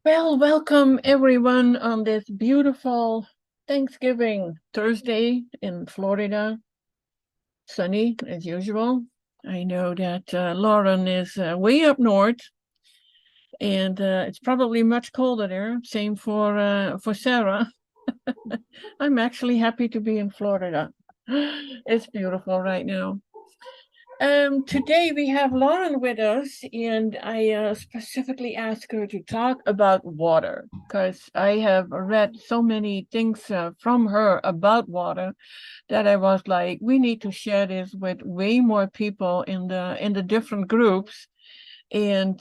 Well, welcome everyone on this beautiful Thanksgiving Thursday in Florida. Sunny as usual. I know that Lauren is way up north, and it's probably much colder there. Same for Sarah. I'm actually happy to be in Florida. It's beautiful right now. Today we have Lauren with us, and I specifically asked her to talk about water because I have read so many things from her about water that I was like, we need to share this with way more people in the different groups and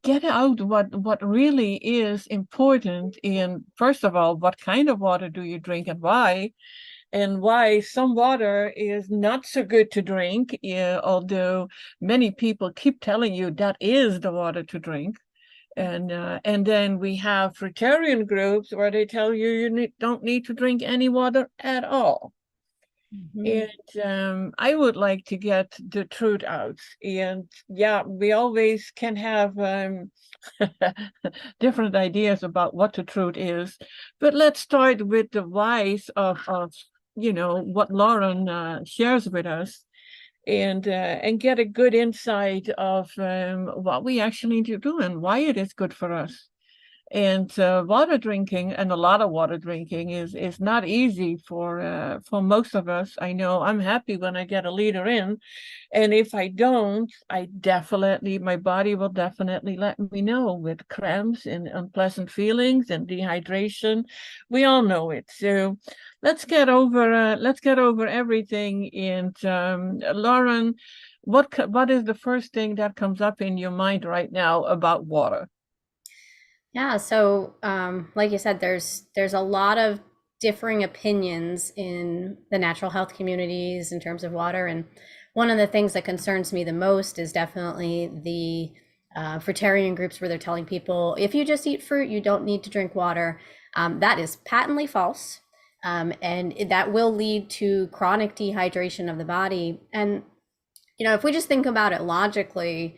get out what really is important. And first of all, what kind of water do you drink and why? And why some water is not so good to drink, although many people keep telling you that is the water to drink. And then we have fruitarian groups where they tell you don't need to drink any water at all. Mhm. And I would like to get the truth out. And yeah, we always can have different ideas about what the truth is. But let's start with the whys of what Lauren shares with us and get a good insight of what we actually need to do and why it is good for us. And water drinking, and a lot of water drinking, is not easy for most of us. I know I'm happy when I get a liter in, and if I don't, my body will definitely let me know with cramps and unpleasant feelings and dehydration. We all know it. So let's get over everything. And Lauren, what is the first thing that comes up in your mind right now about water? Yeah, so like you said, there's a lot of differing opinions in the natural health communities in terms of water, and one of the things that concerns me the most is definitely the fruitarian groups where they're telling people if you just eat fruit, you don't need to drink water. That is patently false, and that will lead to chronic dehydration of the body. And if we just think about it logically,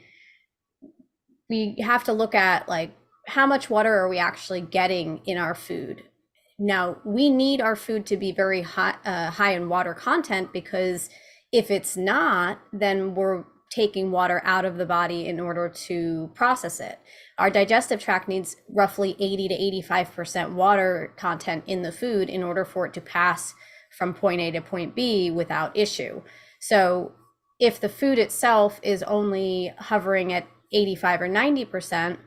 we have to look at like how much water are we actually getting in our food. Now we need our food to be very high in water content, because if it's not, then we're taking water out of the body in order to process it. Our digestive tract needs roughly 80 to 85% water content in the food in order for it to pass from point A to point B without issue. So if the food itself is only hovering at 85 or 90%,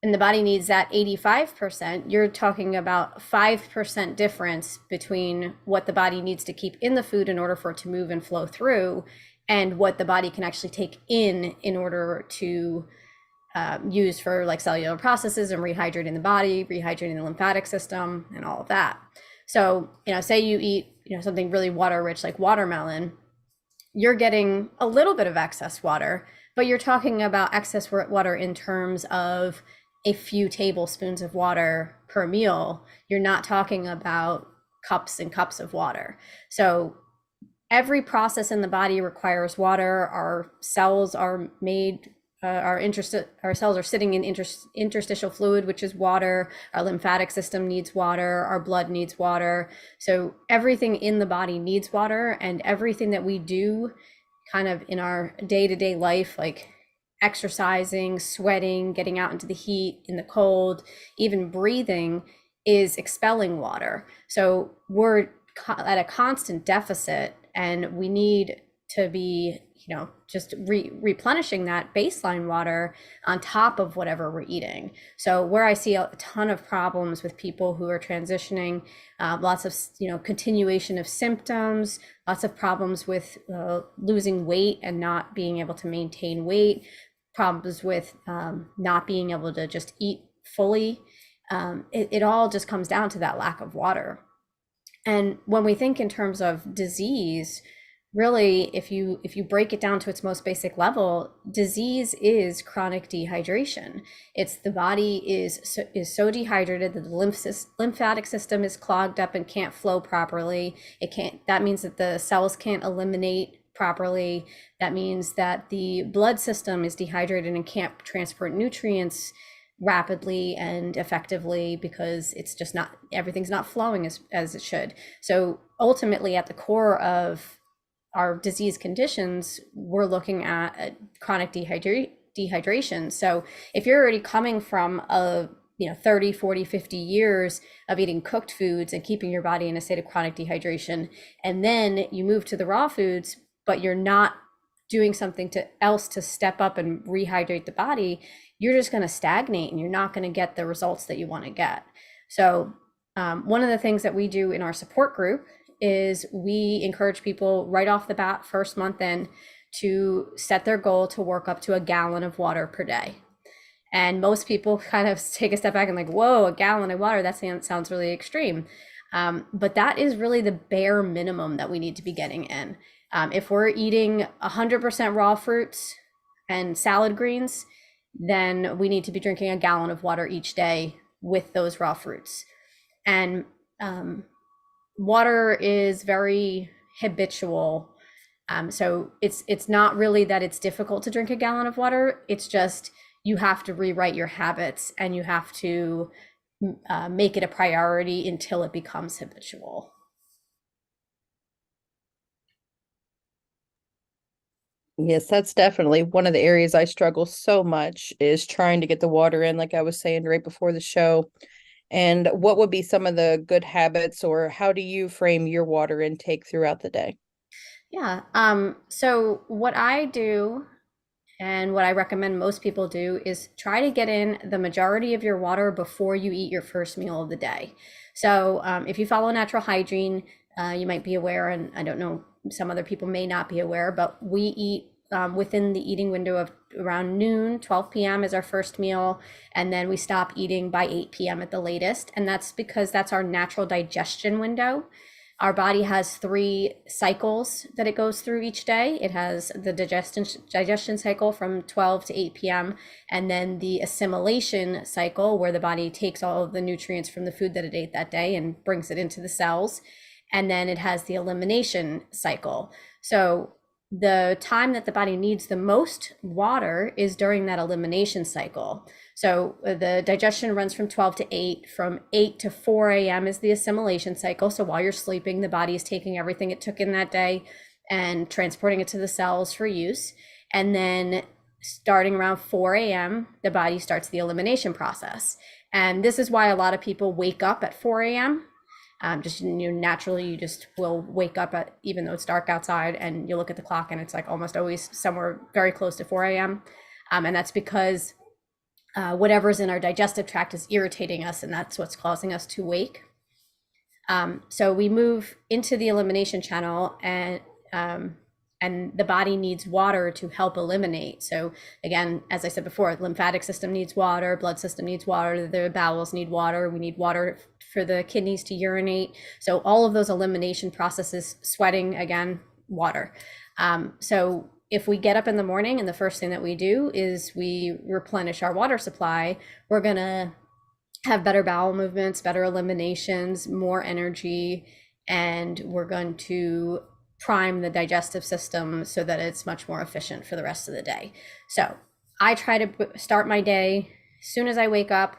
and the body needs that 85%, you're talking about 5% difference between what the body needs to keep in the food in order for it to move and flow through, and what the body can actually take in order to use for like cellular processes and rehydrating the body, rehydrating the lymphatic system, and all of that. So, say you eat, something really water rich like watermelon, you're getting a little bit of excess water, but you're talking about excess water in terms of a few tablespoons of water per meal. You're not talking about cups and cups of water. So every process in the body requires water. Our cells are made, our cells are sitting in interstitial fluid, which is water. Our lymphatic system needs water. Our blood needs water. So everything in the body needs water, and everything that we do kind of in our day-to-day life, like exercising, sweating, getting out into the heat, in the cold, even breathing, is expelling water. So we're at a constant deficit, and we need to be, just replenishing that baseline water on top of whatever we're eating. So where I see a ton of problems with people who are transitioning, lots of, continuation of symptoms, lots of problems with losing weight and not being able to maintain weight, problems with not being able to just eat fully. It all just comes down to that lack of water. And when we think in terms of disease, really, if you break it down to its most basic level, disease is chronic dehydration. It's the body is so dehydrated that the lymphatic system is clogged up and can't flow properly. That means that the cells can't eliminate properly. That means that the blood system is dehydrated and can't transport nutrients rapidly and effectively because it's just not, everything's not flowing as it should. So ultimately, at the core of our disease conditions, we're looking at chronic dehydration. So if you're already coming from a 30, 40, 50 years of eating cooked foods and keeping your body in a state of chronic dehydration, and then you move to the raw foods, but you're not doing something else to step up and rehydrate the body, you're just going to stagnate and you're not going to get the results that you want to get. So one of the things that we do in our support group is we encourage people right off the bat, first month in, to set their goal to work up to a gallon of water per day. And most people kind of take a step back and like, whoa, a gallon of water, that sounds really extreme. But that is really the bare minimum that we need to be getting in. If we're eating 100% raw fruits and salad greens, then we need to be drinking a gallon of water each day with those raw fruits. And water is very habitual. So it's not really that it's difficult to drink a gallon of water. It's just you have to rewrite your habits and you have to make it a priority until it becomes habitual. Yes, that's definitely one of the areas I struggle so much is trying to get the water in, like I was saying right before the show. And what would be some of the good habits, or how do you frame your water intake throughout the day? Yeah. So what I do and what I recommend most people do is try to get in the majority of your water before you eat your first meal of the day. So if you follow natural hygiene, you might be aware, and I don't know, some other people may not be aware, but we eat within the eating window of around noon. 12 p.m. is our first meal, and then we stop eating by 8 p.m. at the latest. And that's because that's our natural digestion window. Our body has 3 cycles that it goes through each day. It has the digestion cycle from 12 to 8 p.m. and then the assimilation cycle, where the body takes all of the nutrients from the food that it ate that day and brings it into the cells. And then it has the elimination cycle. So the time that the body needs the most water is during that elimination cycle. So the digestion runs from 12 to 8. From 8 to 4 a.m. is the assimilation cycle. So while you're sleeping, the body is taking everything it took in that day and transporting it to the cells for use. And then starting around 4 a.m., the body starts the elimination process. And this is why a lot of people wake up at 4 a.m. Just naturally, you just will wake up at, even though it's dark outside, and you look at the clock and it's like almost always somewhere very close to 4 a.m. And that's because whatever's in our digestive tract is irritating us, and that's what's causing us to wake. So we move into the elimination channel, and the body needs water to help eliminate. So again, as I said before, the lymphatic system needs water, blood system needs water, the bowels need water, we need water for the kidneys to urinate. So all of those elimination processes, sweating, again, water. So if we get up in the morning and the first thing that we do is we replenish our water supply, we're gonna have better bowel movements, better eliminations, more energy, and we're going to prime the digestive system so that it's much more efficient for the rest of the day. So I try to start my day as soon as I wake up.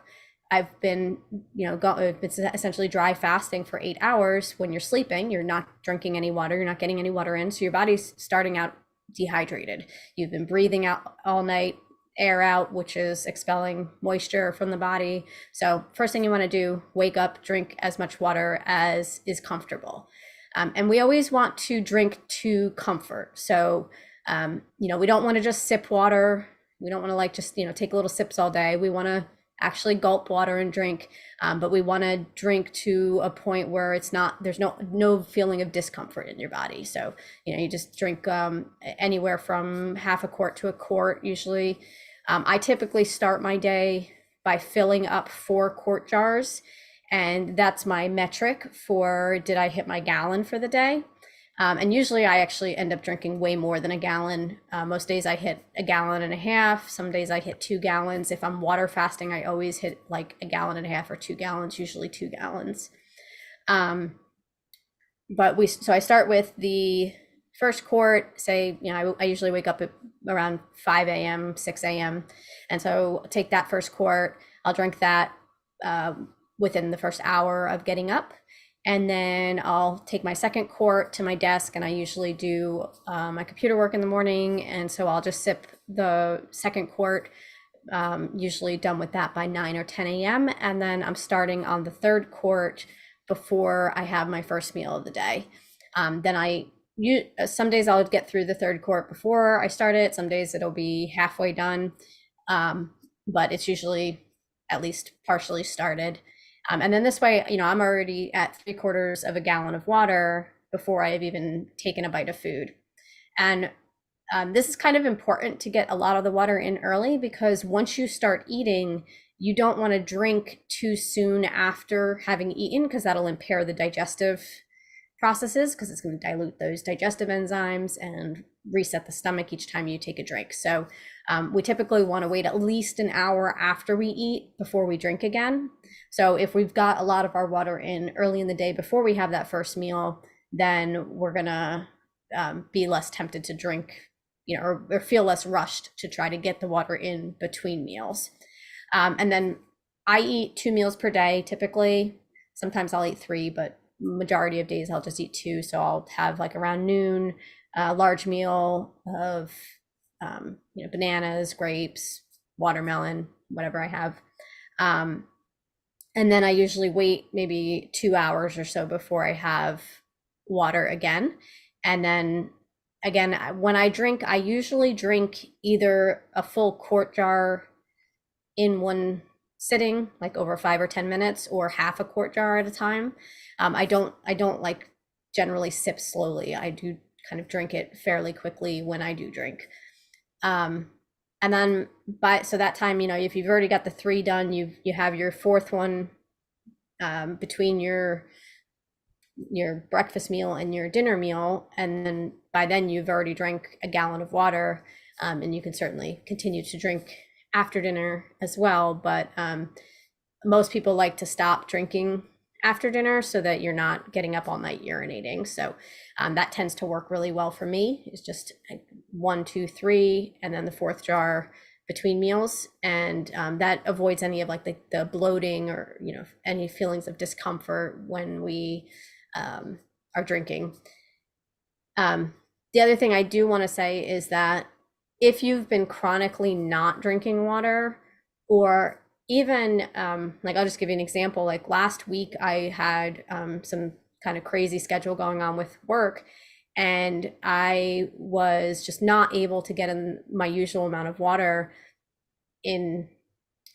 I've been, it's essentially dry fasting for 8 hours. When you're sleeping, you're not drinking any water, you're not getting any water in. So your body's starting out dehydrated. You've been breathing out all night, air out, which is expelling moisture from the body. So first thing you want to do, wake up, drink as much water as is comfortable. And we always want to drink to comfort. So, we don't want to just sip water. We don't want to take little sips all day. We want to actually gulp water and drink, but we want to drink to a point where there's no feeling of discomfort in your body. So, you just drink anywhere from half a quart to a quart usually. I typically start my day by filling up 4 quart jars. And that's my metric for, did I hit my gallon for the day? And usually I actually end up drinking way more than a gallon. Most days I hit 1.5 gallons. Some days I hit 2 gallons. If I'm water fasting, I always hit like 1.5 gallons or 2 gallons, usually 2 gallons. So I start with the first quart, say, I usually wake up at around 5 a.m., 6 a.m. And so I'll take that first quart, I'll drink that within the first hour of getting up. And then I'll take my second quart to my desk, and I usually do my computer work in the morning. And so I'll just sip the second quart, usually done with that by 9 or 10 a.m. And then I'm starting on the third quart before I have my first meal of the day. Then some days I'll get through the third quart before I start it. Some days it'll be halfway done, but it's usually at least partially started. And then this way, I'm already at 3/4 of a gallon of water before I have even taken a bite of food. And this is kind of important to get a lot of the water in early, because once you start eating, you don't want to drink too soon after having eaten, because that'll impair the digestive processes, because it's going to dilute those digestive enzymes and reset the stomach each time you take a drink. So we typically want to wait at least an hour after we eat before we drink again. So if we've got a lot of our water in early in the day before we have that first meal, then we're going to be less tempted to drink, or feel less rushed to try to get the water in between meals. And then I eat 2 meals per day typically. Sometimes I'll eat 3, but majority of days I'll just eat 2. So I'll have like around noon, a large meal of bananas, grapes, watermelon, whatever I have. And then I usually wait maybe 2 hours or so before I have water again. And then again, when I drink, I usually drink either a full quart jar in one sitting, like over 5 or 10 minutes, or half a quart jar at a time. I don't like generally sip slowly. I do kind of drink it fairly quickly when I do drink. And then so that time, if you've already got the 3 done, you have your 4th one between your breakfast meal and your dinner meal, and then by then you've already drank a gallon of water, and you can certainly continue to drink after dinner as well. But most people like to stop drinking after dinner so that you're not getting up all night urinating. So that tends to work really well for me. It's just 1, 2, 3, and then the 4th jar between meals. And that avoids any of like the bloating or, any feelings of discomfort when we are drinking. The other thing I do want to say is that if you've been chronically not drinking water, or even like, I'll just give you an example. Like last week I had some kind of crazy schedule going on with work, and I was just not able to get in my usual amount of water in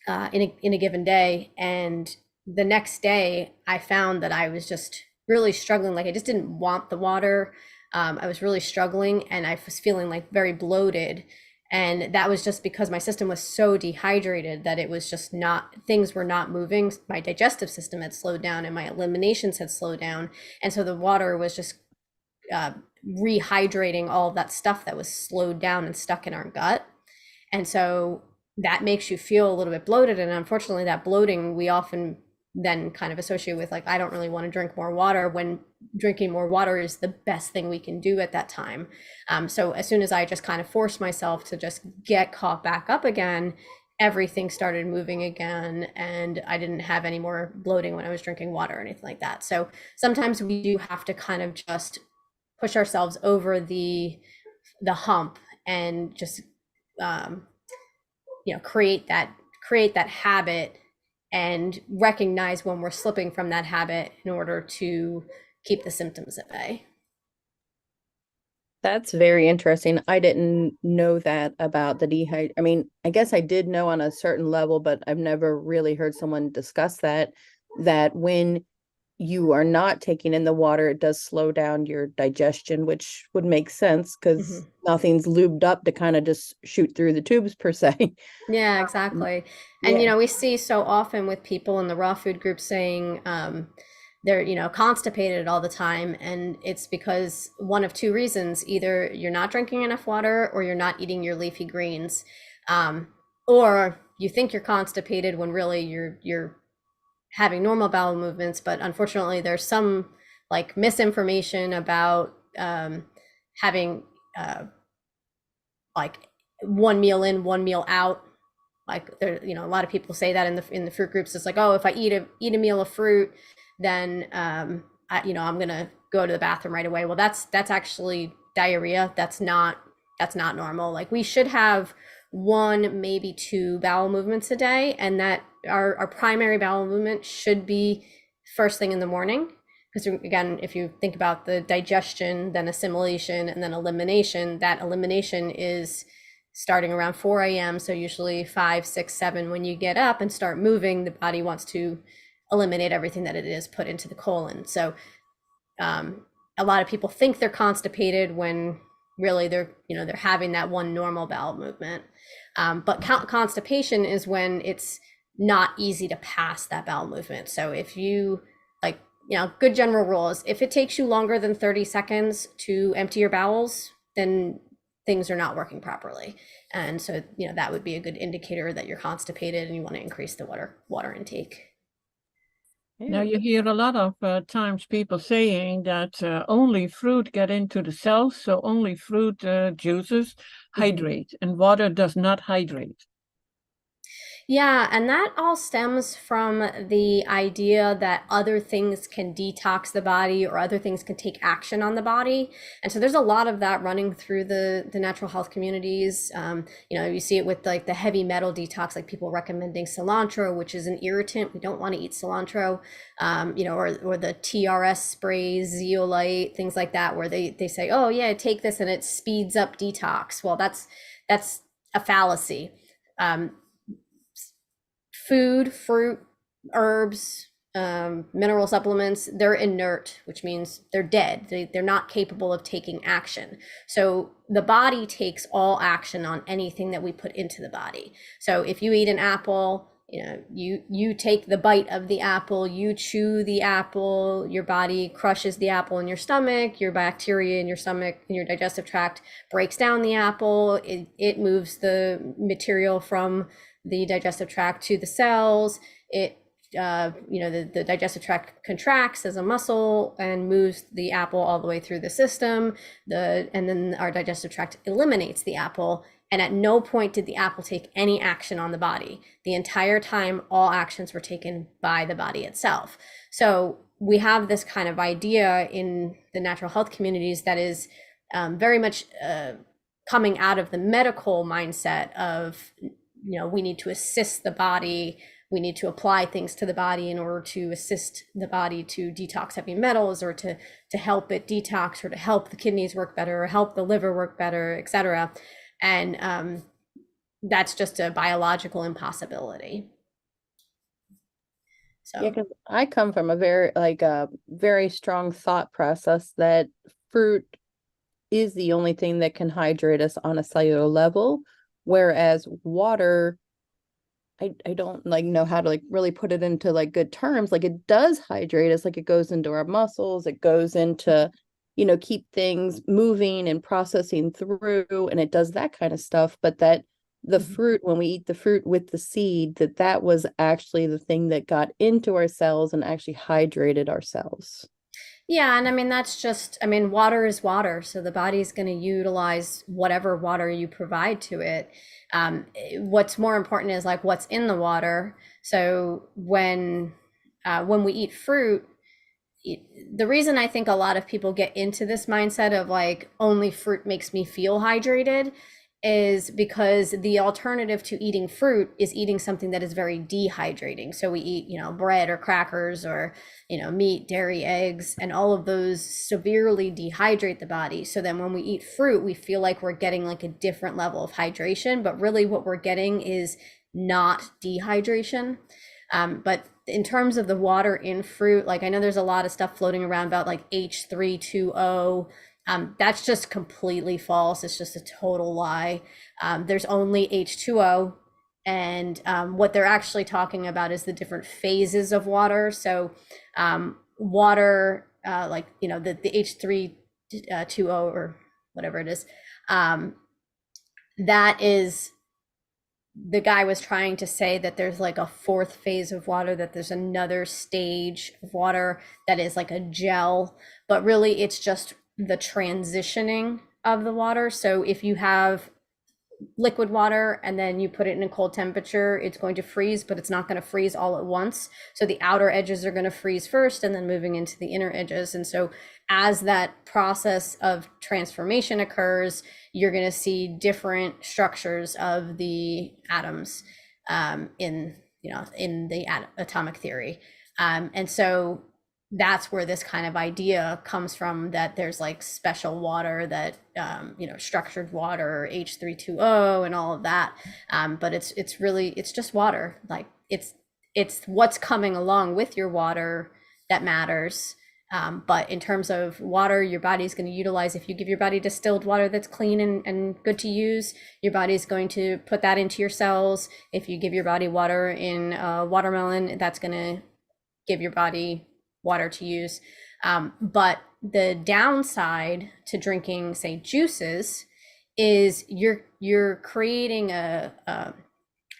a given day. And the next day I found that I was just really struggling. Like I just didn't want the water. I was really struggling, and I was feeling like very bloated. And that was just because my system was so dehydrated that it was just things were not moving. My digestive system had slowed down and my eliminations had slowed down. And so the water was just rehydrating all of that stuff that was slowed down and stuck in our gut. And so that makes you feel a little bit bloated. And unfortunately, that bloating we often then kind of associate with, like, I don't really want to drink more water, when drinking more water is the best thing we can do at that time. So as soon as I just kind of forced myself to just get caught back up again, everything started moving again, and I didn't have any more bloating when I was drinking water or anything like that. So sometimes we do have to kind of just push ourselves over the hump and just create that habit, and recognize when we're slipping from that habit in order to keep the symptoms at bay. That's very interesting. I didn't know that about the dehydration. I mean, I guess I did know on a certain level, but I've never really heard someone discuss that when you are not taking in the water, it does slow down your digestion, which would make sense because nothing's lubed up to kind of just shoot through the tubes per se. Yeah, exactly. And, Yeah. we see so often with people in the raw food group saying they're, constipated all the time. And it's because one of 2 reasons: either you're not drinking enough water, or you're not eating your leafy greens. Or you think you're constipated when really you're having normal bowel movements. But unfortunately, there's some like misinformation about having like one meal in, one meal out. Like there, you know, a lot of people say that in the fruit groups. It's like, oh, if I eat a meal of fruit, then you know, I'm gonna go to the bathroom right away. Well, that's actually diarrhea. That's not normal. Like we should have one, maybe two bowel movements a day, and that our primary bowel movement should be first thing in the morning. Because again, if you think about the digestion, then assimilation, and then elimination, that elimination is starting around 4 a.m. So usually 5, 6, 7, when you get up and start moving, the body wants to eliminate everything that it is put into the colon. So a lot of people think they're constipated when really they're having that one normal bowel movement. But constipation is when it's not easy to pass that bowel movement. So if you good general rule is if it takes you longer than 30 seconds to empty your bowels, then things are not working properly. And so, that would be a good indicator that you're constipated and you want to increase the water intake. Now you hear a lot of times people saying that only fruit get into the cells, so only fruit juices hydrate, and water does not hydrate. Yeah, and that all stems from the idea that other things can detox the body or other things can take action on the body. And so there's a lot of that running through the natural health communities. You see it with like the heavy metal detox, like people recommending cilantro, which is an irritant. We don't want to eat cilantro, or the TRS sprays, zeolite, things like that, where they say, oh yeah, take this and it speeds up detox. Well, that's a fallacy. Food, fruit, herbs, mineral supplements, they're inert, which means they're dead. They're not capable of taking action. So the body takes all action on anything that we put into the body. So if you eat an apple, you take the bite of the apple, you chew the apple, your body crushes the apple in your stomach, your bacteria in your stomach, in your digestive tract breaks down the apple, it moves the material from the digestive tract to the cells. It the digestive tract contracts as a muscle and moves the apple all the way through the system. And then our digestive tract eliminates the apple. And at no point did the apple take any action on the body. The entire time, all actions were taken by the body itself. So we have this kind of idea in the natural health communities that is very much coming out of the medical mindset of, we need to assist the body. We need to apply things to the body in order to assist the body to detox heavy metals, or to help it detox, or to help the kidneys work better, or help the liver work better, etc. And that's just a biological impossibility. So yeah, because I come from a very strong thought process that fruit is the only thing that can hydrate us on a cellular level, whereas water, I don't know how to really put it into good terms. It does hydrate us, it goes into our muscles, it goes into keep things moving and processing through, and it does that kind of stuff. But that the fruit, when we eat the fruit with the seed, that was actually the thing that got into our cells and actually hydrated our cells. Yeah, and that's just, water is water, so the body's going to utilize whatever water you provide to it. What's more important is what's in the water. So when we eat fruit, the reason I think a lot of people get into this mindset of only fruit makes me feel hydrated is because the alternative to eating fruit is eating something that is very dehydrating. So we eat, bread or crackers or, meat, dairy, eggs, and all of those severely dehydrate the body. So then when we eat fruit, we feel like we're getting a different level of hydration, but really what we're getting is not dehydration. But in terms of the water in fruit, I know there's a lot of stuff floating around about H320. That's just completely false. It's just a total lie. There's only H2O, and what they're actually talking about is the different phases of water. So water, the H320 or whatever it is, that is, the guy was trying to say that there's a fourth phase of water, that there's another stage of water that is a gel, but really it's just the transitioning of the water. So if you have liquid water and then you put it in a cold temperature, it's going to freeze, but it's not going to freeze all at once. So the outer edges are going to freeze first and then moving into the inner edges. And so as that process of transformation occurs, you're going to see different structures of the atoms in the atomic theory. And so that's where this kind of idea comes from, that there's like special water that structured water, H320 and all of that, but it's just water. Like it's what's coming along with your water that matters. But in terms of water, your body's going to utilize, if you give your body distilled water that's clean and good to use, your body's going to put that into your cells. If you give your body water in watermelon, that's going to give your body water to use. But the downside to drinking, say, juices is you're creating an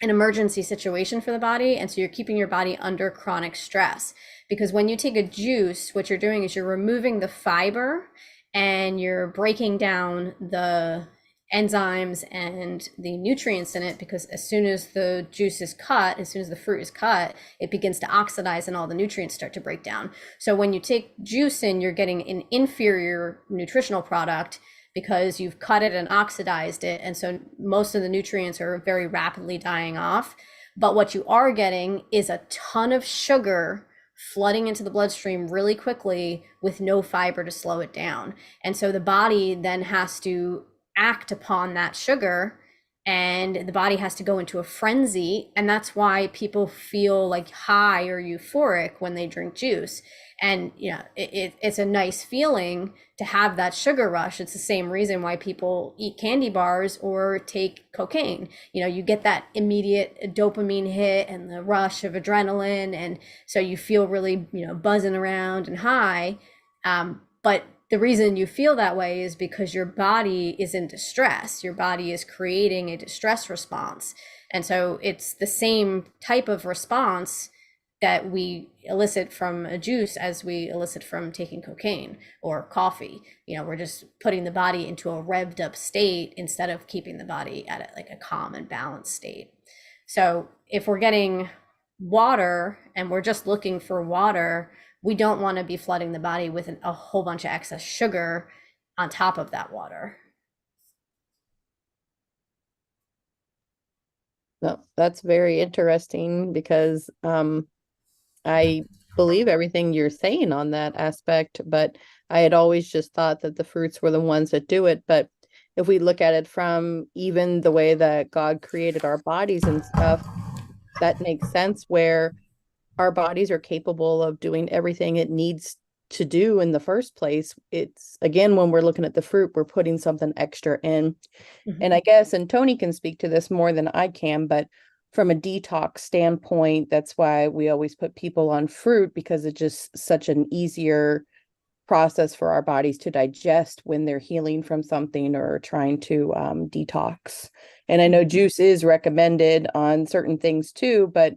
emergency situation for the body. And so you're keeping your body under chronic stress, because when you take a juice, what you're doing is you're removing the fiber and you're breaking down the enzymes and the nutrients in it, because as soon as the juice is cut, as soon as the fruit is cut, it begins to oxidize and all the nutrients start to break down. So when you take juice in, you're getting an inferior nutritional product because you've cut it and oxidized it. And so most of the nutrients are very rapidly dying off. But what you are getting is a ton of sugar flooding into the bloodstream really quickly with no fiber to slow it down. And so the body then has to act upon that sugar, and the body has to go into a frenzy. And that's why people feel like high or euphoric when they drink juice. And it's a nice feeling to have that sugar rush. It's the same reason why people eat candy bars or take cocaine. You get that immediate dopamine hit and the rush of adrenaline, and so you feel really buzzing around and high. But the reason you feel that way is because your body is in distress. Your body is creating a distress response. And so it's the same type of response that we elicit from a juice as we elicit from taking cocaine or coffee. We're just putting the body into a revved up state instead of keeping the body at a calm and balanced state. So if we're getting water and we're just looking for water, we don't want to be flooding the body with a whole bunch of excess sugar on top of that water. No, that's very interesting, because I believe everything you're saying on that aspect, but I had always just thought that the fruits were the ones that do it. But if we look at it from even the way that God created our bodies and stuff, that makes sense, where our bodies are capable of doing everything it needs to do in the first place. It's, again, when we're looking at the fruit, we're putting something extra in. Mm-hmm. And I guess, and Toni can speak to this more than I can, but from a detox standpoint, that's why we always put people on fruit, because it's just such an easier process for our bodies to digest when they're healing from something or trying to detox. And I know juice is recommended on certain things too, but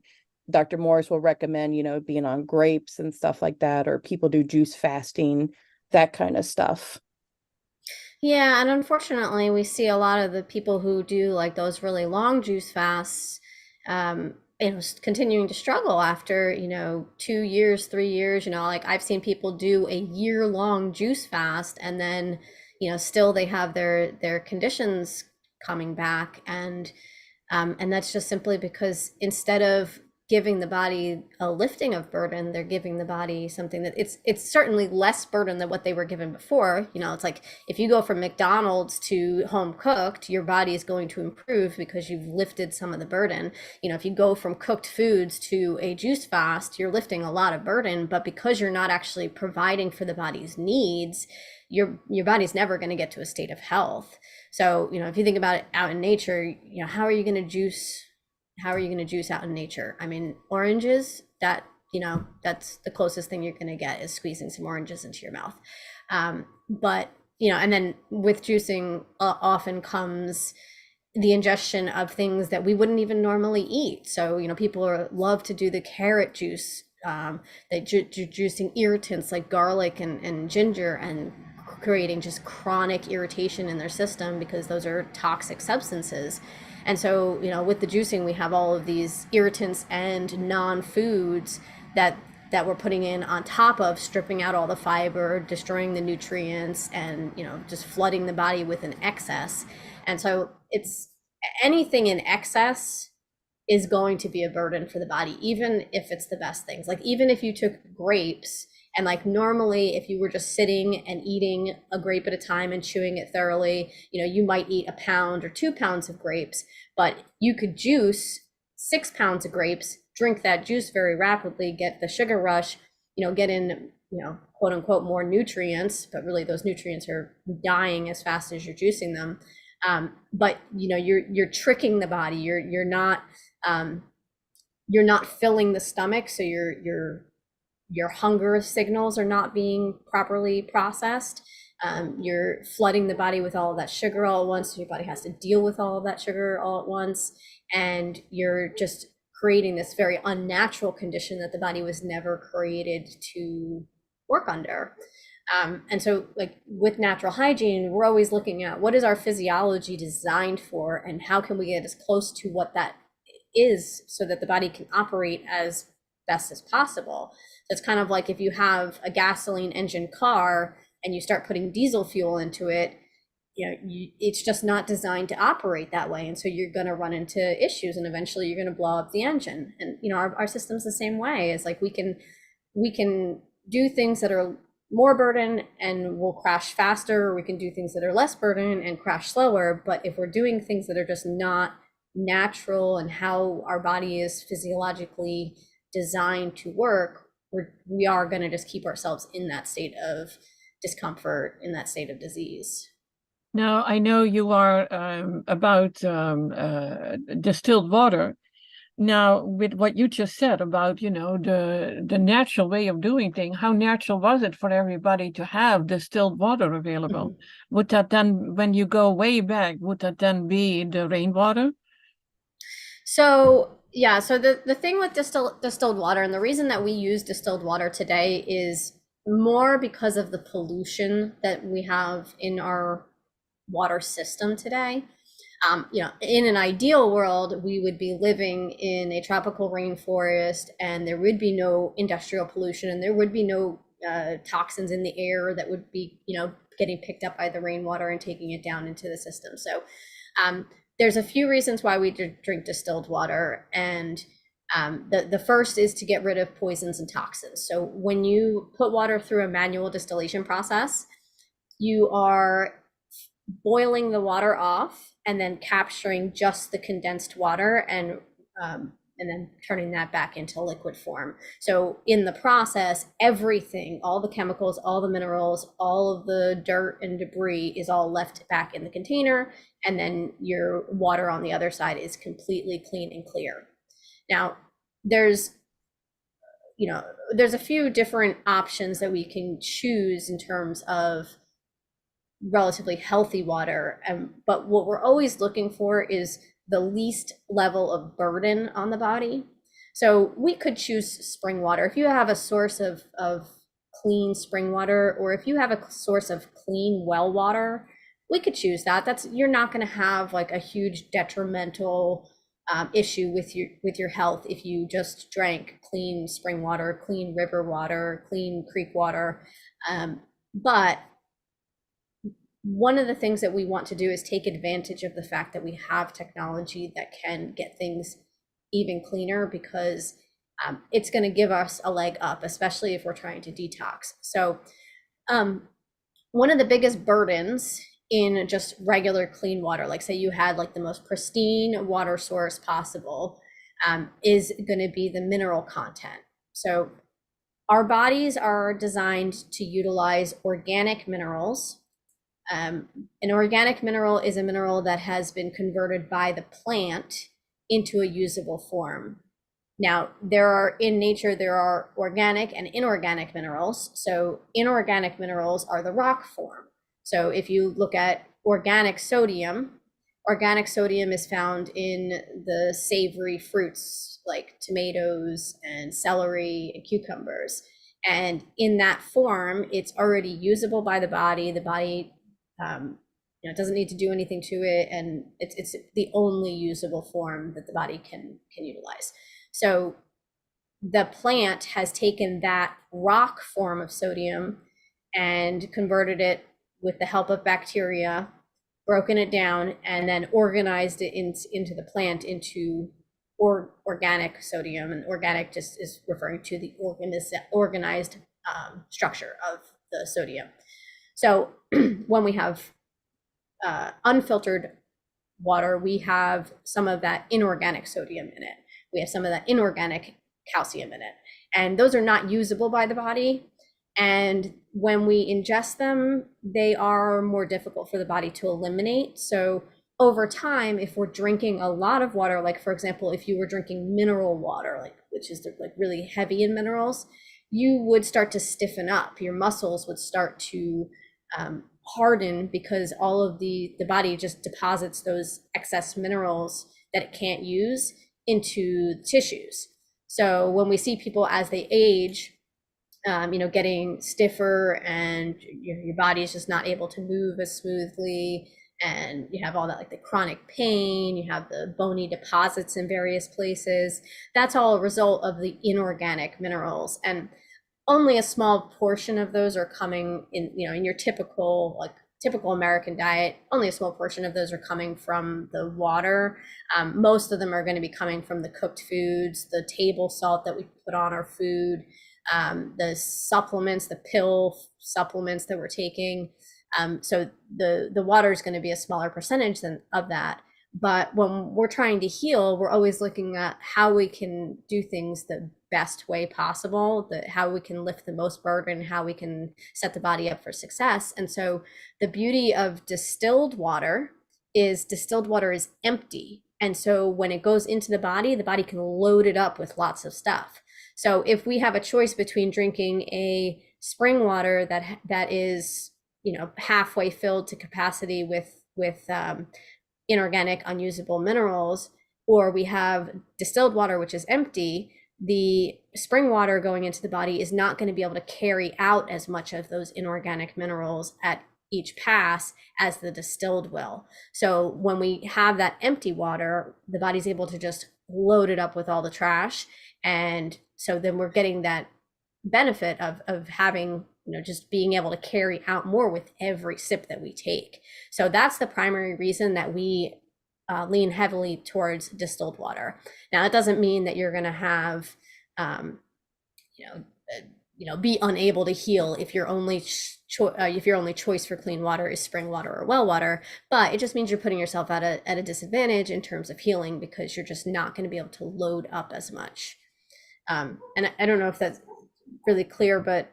Dr. Morse will recommend, being on grapes and stuff like that, or people do juice fasting, that kind of stuff. Yeah, and unfortunately, we see a lot of the people who do like those really long juice fasts, continuing to struggle after 2 years, 3 years. Like I've seen people do a year-long juice fast, and then still they have their conditions coming back, and that's just simply because instead of giving the body a lifting of burden, they're giving the body something that it's certainly less burden than what they were given before. It's like if you go from McDonald's to home cooked, your body is going to improve because you've lifted some of the burden. If you go from cooked foods to a juice fast, you're lifting a lot of burden, but because you're not actually providing for the body's needs, your body's never going to get to a state of health. So, if you think about it out in nature, how are you going to juice? How are you going to juice out in nature? I mean, oranges, that's the closest thing you're going to get is squeezing some oranges into your mouth. But, and then with juicing often comes the ingestion of things that we wouldn't even normally eat. So, people love to do the carrot juice, juicing irritants like garlic and ginger and creating just chronic irritation in their system because those are toxic substances. And so, you know, with the juicing, we have all of these irritants and non-foods that we're putting in on top of stripping out all the fiber, destroying the nutrients, and, you know, just flooding the body with an excess. And so it's anything in excess is going to be a burden for the body, even if it's the best things. Like, even if you took grapes and, like, normally if you were just sitting and eating a grape at a time and chewing it thoroughly, you know, you might eat 1 pound or 2 pounds of grapes, but you could juice 6 pounds of grapes, drink that juice very rapidly, get the sugar rush, you know, get in, you know, quote unquote, more nutrients, but really those nutrients are dying as fast as you're juicing them. But, you know, you're tricking the body. You're not filling the stomach, so your hunger signals are not being properly processed. You're flooding the body with all of that sugar all at once, so your body has to deal with all of that sugar all at once, and you're just creating this very unnatural condition that the body was never created to work under. And so, like, with natural hygiene, we're always looking at what is our physiology designed for, and how can we get as close to what that is so that the body can operate as best as possible. So it's kind of like if you have a gasoline engine car and you start putting diesel fuel into it, you know, it's just not designed to operate that way. And so you're going to run into issues, and eventually you're going to blow up the engine. And, you know, our system's the same way. It's like we can do things that are more burden and we'll crash faster, or we can do things that are less burden and crash slower. But if we're doing things that are just not natural and how our body is physiologically designed to work, we are going to just keep ourselves in that state of discomfort, in that state of disease. Now, I know you are about distilled water. Now, with what you just said about, you know, the natural way of doing things, how natural was it for everybody to have distilled water available? Mm-hmm. Would that then, when you go way back, would that then be the rainwater? So, yeah, so the thing with distilled water, and the reason that we use distilled water today is more because of the pollution that we have in our water system today. You know, in an ideal world, we would be living in a tropical rainforest, and there would be no industrial pollution, and there would be no toxins in the air that would be, you know, getting picked up by the rainwater and taking it down into the system. So there's a few reasons why we drink distilled water, and the first is to get rid of poisons and toxins. So when you put water through a manual distillation process, you are boiling the water off and then capturing just the condensed water and then turning that back into liquid form. So in the process, everything, all the chemicals, all the minerals, all of the dirt and debris is all left back in the container, and then your water on the other side is completely clean and clear. Now, there's a few different options that we can choose in terms of relatively healthy water, but what we're always looking for is the least level of burden on the body. So we could choose spring water. If you have a source of clean spring water, or if you have a source of clean well water, we could choose that. You're not going to have like a huge detrimental issue with your health if you just drank clean spring water, clean river water, clean creek water. But one of the things that we want to do is take advantage of the fact that we have technology that can get things even cleaner, because it's going to give us a leg up, especially if we're trying to detox. So one of the biggest burdens in just regular clean water, like say you had like the most pristine water source possible, is going to be the mineral content. So our bodies are designed to utilize organic minerals. An organic mineral is a mineral that has been converted by the plant into a usable form. Now, in nature, there are organic and inorganic minerals. So inorganic minerals are the rock form. So if you look at organic sodium is found in the savory fruits like tomatoes and celery and cucumbers. And in that form, it's already usable by the body. The body, it doesn't need to do anything to it, and it's the only usable form that the body can utilize. So the plant has taken that rock form of sodium and converted it with the help of bacteria, broken it down, and then organized it into the plant into organic sodium. And organic just is referring to the organized structure of the sodium. So when we have unfiltered water, we have some of that inorganic sodium in it. We have some of that inorganic calcium in it. And those are not usable by the body. And when we ingest them, they are more difficult for the body to eliminate. So over time, if we're drinking a lot of water, like for example, if you were drinking mineral water, which is like really heavy in minerals, you would start to stiffen up. Your muscles would start to harden, because all of the body just deposits those excess minerals that it can't use into tissues. So when we see people as they age, getting stiffer, and your body is just not able to move as smoothly, and you have all that, like the chronic pain, you have the bony deposits in various places, that's all a result of the inorganic minerals. And only a small portion of those are coming in, in your typical American diet. Only a small portion of those are coming from the water. Most of them are going to be coming from the cooked foods, the table salt that we put on our food, the supplements, the pill supplements that we're taking. So the water is going to be a smaller percentage of that. But when we're trying to heal, we're always looking at how we can do things the best way possible, how we can lift the most burden, how we can set the body up for success. And so the beauty of distilled water is empty. And so when it goes into the body can load it up with lots of stuff. So if we have a choice between drinking a spring water that is, halfway filled to capacity with inorganic unusable minerals, or we have distilled water which is empty, the spring water going into the body is not going to be able to carry out as much of those inorganic minerals at each pass as the distilled will. So when we have that empty water, the body's able to just load it up with all the trash. And so then we're getting that benefit of having, just being able to carry out more with every sip that we take. So that's the primary reason that we lean heavily towards distilled water. Now, it doesn't mean that you're going to have, be unable to heal if your only choice for clean water is spring water or well water. But it just means you're putting yourself at a disadvantage in terms of healing, because you're just not going to be able to load up as much. And I don't know if that's really clear, but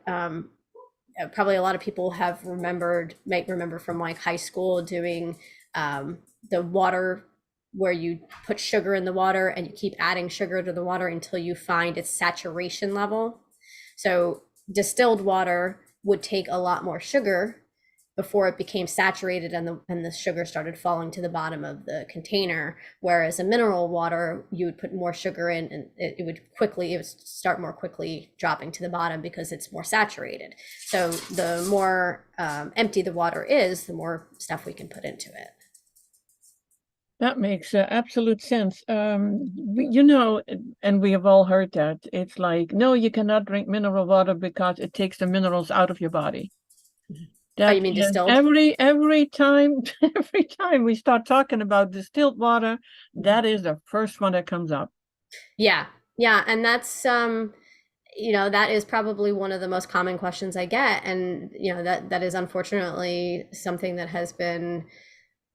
probably a lot of people might remember from like high school doing the water, where you put sugar in the water and you keep adding sugar to the water until you find its saturation level. So distilled water would take a lot more sugar before it became saturated and the sugar started falling to the bottom of the container. Whereas a mineral water, you would put more sugar in, and it would start more quickly dropping to the bottom because it's more saturated. So the more empty the water is, the more stuff we can put into it. That makes absolute sense. And we have all heard that. It's like, no, you cannot drink mineral water because it takes the minerals out of your body. You mean distilled? Every time we start talking about distilled water, that is the first one that comes up. Yeah. And that's, that is probably one of the most common questions I get. And, that is unfortunately something that has been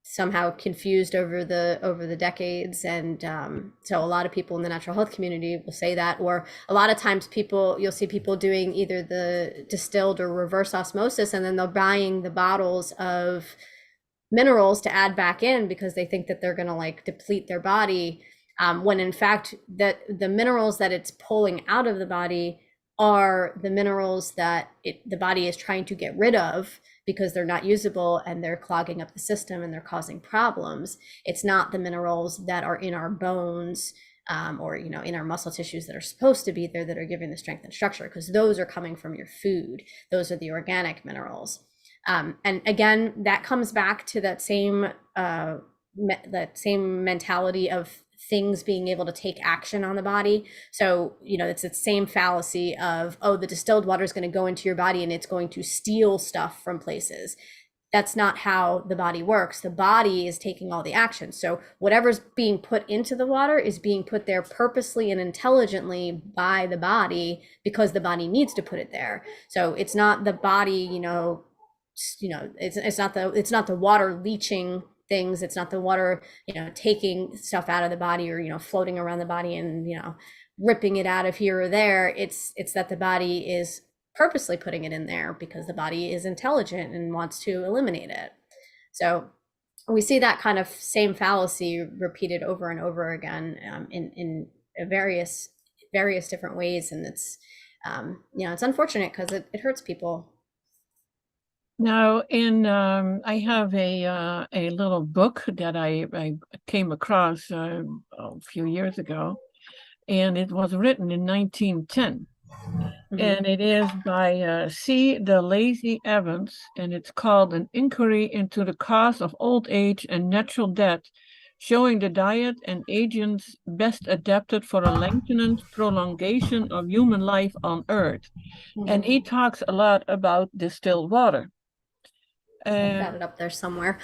somehow confused over the decades. And so a lot of people in the natural health community will say that, or a lot of times you'll see people doing either the distilled or reverse osmosis, and then they're buying the bottles of minerals to add back in because they think that they're going to like deplete their body, when in fact that the minerals that it's pulling out of the body are the minerals that the body is trying to get rid of because they're not usable and they're clogging up the system and they're causing problems. It's not the minerals that are in our bones or, you know, in our muscle tissues that are supposed to be there, that are giving the strength and structure, because those are coming from your food. Those are the organic minerals. And again, that comes back to that same mentality of things being able to take action on the body. So, you know, it's the same fallacy of, oh, the distilled water is going to go into your body and it's going to steal stuff from places. That's not how the body works. The body is taking all the action. So whatever's being put into the water is being put there purposely and intelligently by the body, because the body needs to put it there. So it's not the body, it's not the water leaching things. It's not the water, taking stuff out of the body, or, floating around the body and, ripping it out of here or there. It's that the body is purposely putting it in there because the body is intelligent and wants to eliminate it. So we see that kind of same fallacy repeated over and over again, in various different ways. And it's, it's unfortunate because it hurts people. Now, I have a little book that I came across a few years ago, and it was written in 1910. Mm-hmm. And it is by C. De Lacy Evans, and it's called An Inquiry into the Cause of Old Age and Natural Death, showing the diet and agents best adapted for a lengthened prolongation of human life on Earth. Mm-hmm. And he talks a lot about distilled water. I've got it up there somewhere.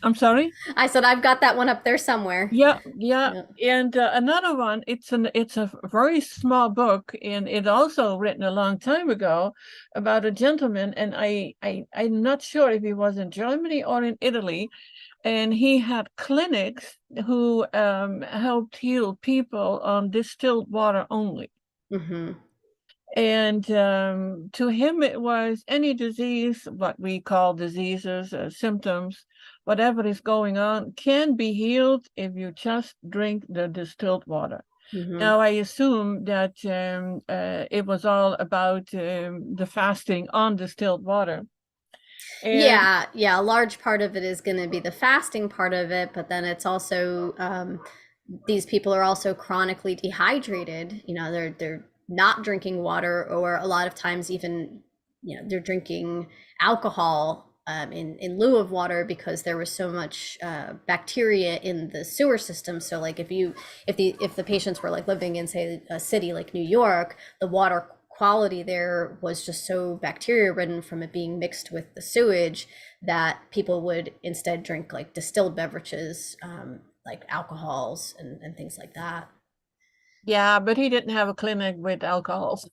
I'm sorry? I said I've got that one up there somewhere. Yeah. And another one, it's a very small book, and it also written a long time ago about a gentleman, and I'm not sure if he was in Germany or in Italy, and he had clinics who helped heal people on distilled water only. Mm-hmm. And to him, it was any disease, what we call diseases, symptoms, whatever is going on, can be healed if you just drink the distilled water. Mm-hmm. Now, I assume that it was all about the fasting on distilled water. And yeah, a large part of it is going to be the fasting part of it, but then it's also these people are also chronically dehydrated. They're not drinking water, or a lot of times even, they're drinking alcohol in lieu of water because there was so much bacteria in the sewer system. So like if the patients were like living in, say, a city like New York, the water quality there was just so bacteria ridden from it being mixed with the sewage that people would instead drink like distilled beverages, like alcohols and things like that. Yeah, but he didn't have a clinic with alcohols.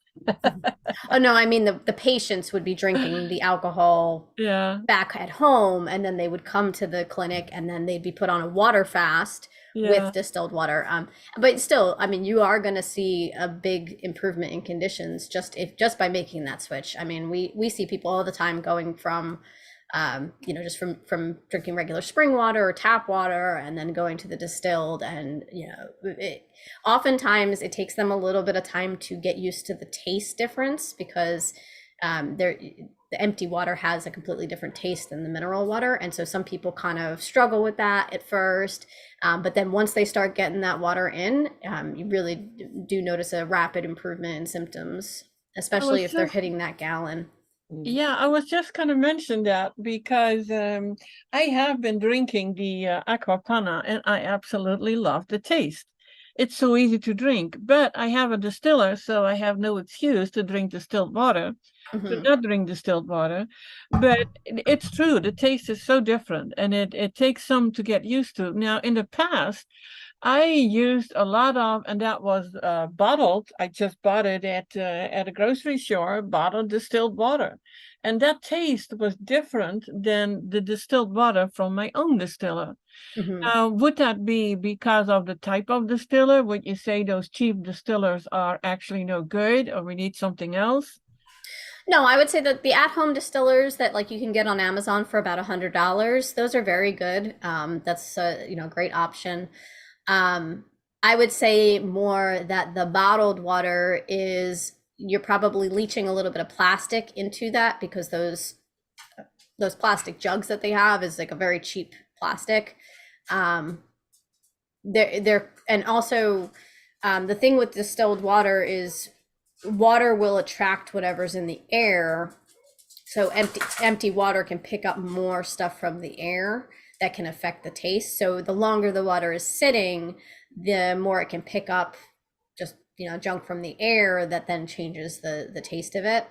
Oh no, I mean the patients would be drinking the alcohol back at home, and then they would come to the clinic, and then they'd be put on a water fast with distilled water. But still, I mean, you are going to see a big improvement in conditions just by making that switch. I mean, we see people all the time going from just from drinking regular spring water or tap water and then going to the distilled, and oftentimes it takes them a little bit of time to get used to the taste difference, because the empty water has a completely different taste than the mineral water, and so some people kind of struggle with that at first, but then once they start getting that water in, you really do notice a rapid improvement in symptoms, especially if they're hitting that gallon. Yeah, I was just going to mention that because I have been drinking the aquapana, and I absolutely love the taste. It's so easy to drink, but I have a distiller, so I have no excuse to drink distilled water, to not drink distilled water. But it's true, the taste is so different, and it takes some to get used to. Now, in the past, I used a lot of, and that was bottled. I just bought it at a grocery store, bottled distilled water. And that taste was different than the distilled water from my own distiller. Mm-hmm. Would that be because of the type of distiller? Would you say those cheap distillers are actually no good, or we need something else? No, I would say that the at-home distillers that like you can get on Amazon for about $100, those are very good. That's a great option. I would say more that the bottled water is, you're probably leaching a little bit of plastic into that, because those plastic jugs that they have is like a very cheap plastic. They're and also The thing with distilled water is water will attract whatever's in the air. So empty water can pick up more stuff from the air that can affect the taste. So the longer the water is sitting, the more it can pick up just, junk from the air that then changes the taste of it.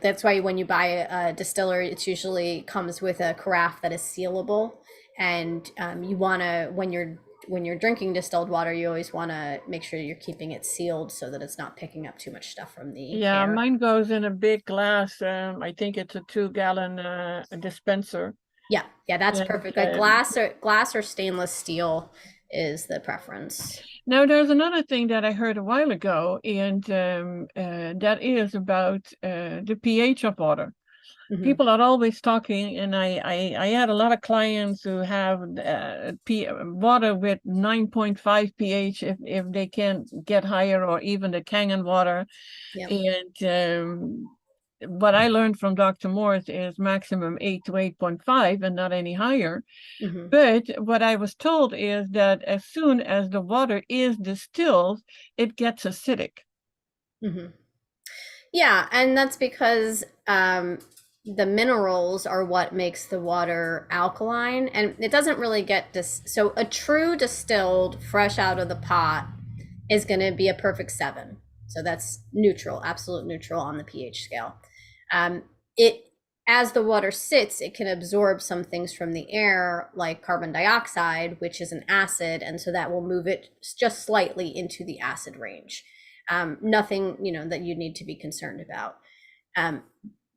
That's why when you buy a distiller, it's usually comes with a carafe that is sealable, and you want to, when you're drinking distilled water, you always want to make sure you're keeping it sealed so that it's not picking up too much stuff from the Yeah, air. mine goes in a big glass. I think it's a 2-gallon dispenser. Yeah, that's And perfect. Like glass or stainless steel is the preference. now there's another thing that I heard a while ago, and that is about the pH of water. Mhm. People are always talking, and I had a lot of clients who have water with 9.5 pH if they can't get higher, or even the Kangen water. Yep. And what I learned from Dr. Morse is maximum 8 to 8.5 and not any higher. Mhm. But what I was told is that as soon as the water is distilled, it gets acidic. Mhm. Yeah, and that's because the minerals are what makes the water alkaline, and it doesn't really get so a true distilled fresh out of the pot is going to be a perfect 7. So that's neutral, absolute neutral on the pH scale. It As the water sits, it can absorb some things from the air, like carbon dioxide, which is an acid, and so that will move it just slightly into the acid range. Nothing, that you need to be concerned about.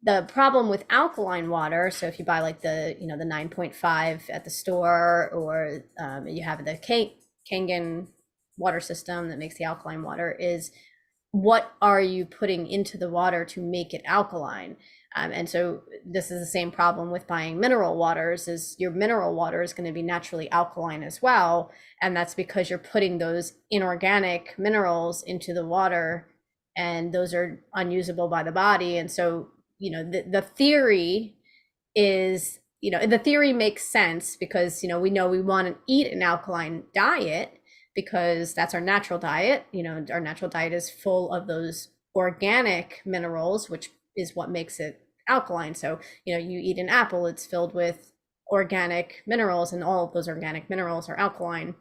The problem with alkaline water, so if you buy like the 9.5 at the store, or you have the Kangen water system that makes the alkaline water, is what are you putting into the water to make it alkaline? And so this is the same problem with buying mineral waters, is your mineral water is going to be naturally alkaline as well. And that's because you're putting those inorganic minerals into the water, and those are unusable by the body. And so, the theory is, the theory makes sense because, we know we want to eat an alkaline diet because that's our natural diet. Our natural diet is full of those organic minerals, which is what makes it alkaline. So, you eat an apple, it's filled with organic minerals, and all of those organic minerals are alkaline.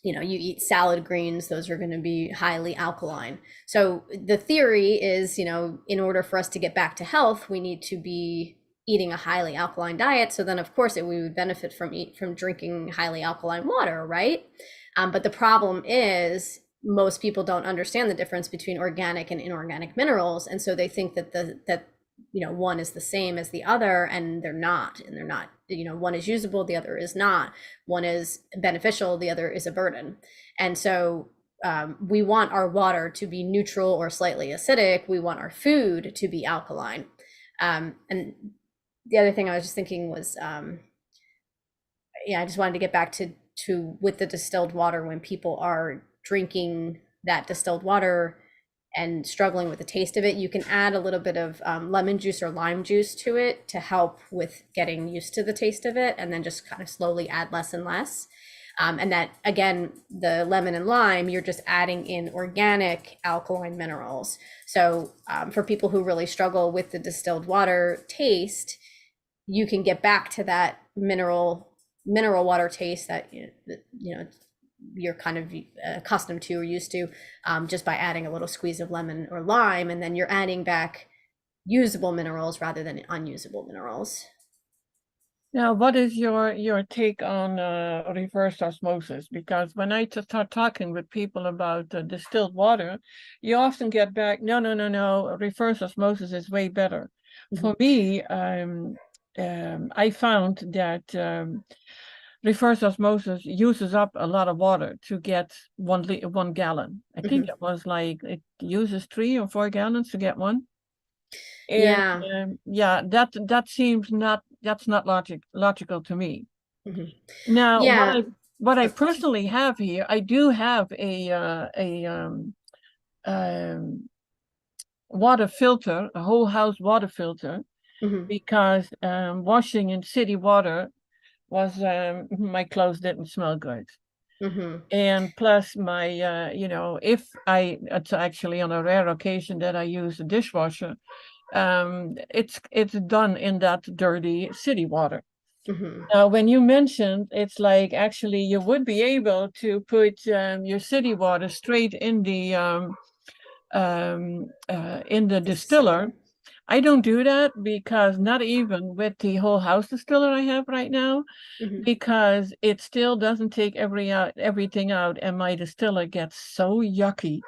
You eat salad greens, those are going to be highly alkaline. So the theory is, in order for us to get back to health, we need to be eating a highly alkaline diet. So then, of course, we would benefit from drinking highly alkaline water, right? But the problem is most people don't understand the difference between organic and inorganic minerals, and so they think that one is the same as the other, and they're not. One is usable, the other is not. One is beneficial, the other is a burden. And so we want our water to be neutral or slightly acidic. We want our food to be alkaline. And the other thing I was just thinking was, I just wanted to get back to with the distilled water, when people are drinking that distilled water and struggling with the taste of it, you can add a little bit of lemon juice or lime juice to it to help with getting used to the taste of it, and then just kind of slowly add less and less. And that, again, the lemon and lime, you're just adding in organic alkaline minerals. So for people who really struggle with the distilled water taste, you can get back to that mineral water taste that you're kind of accustomed to or used to, just by adding a little squeeze of lemon or lime, and then you're adding back usable minerals rather than unusable minerals. Now, what is your take on reverse osmosis? Because when I start talking with people about distilled water, you often get back, no, reverse osmosis is way better. Mm-hmm. For me, I found that reverse osmosis uses up a lot of water to get 1 gallon. I think it was like it uses 3 or 4 gallons to get one. And that seems that's not logical to me. Now, what I personally have here, I do have a water filter, a whole house water filter, because washing in city water was my clothes didn't smell good. Mm-hmm. And plus my, it's actually on a rare occasion that I use a dishwasher, it's done in that dirty city water. Mm-hmm. Now, when you mentioned, it's like actually you would be able to put your city water straight in the distiller. I don't do that because not even with the whole house distiller I have right now, Mm-hmm. because it still doesn't take everything out, and my distiller gets so yucky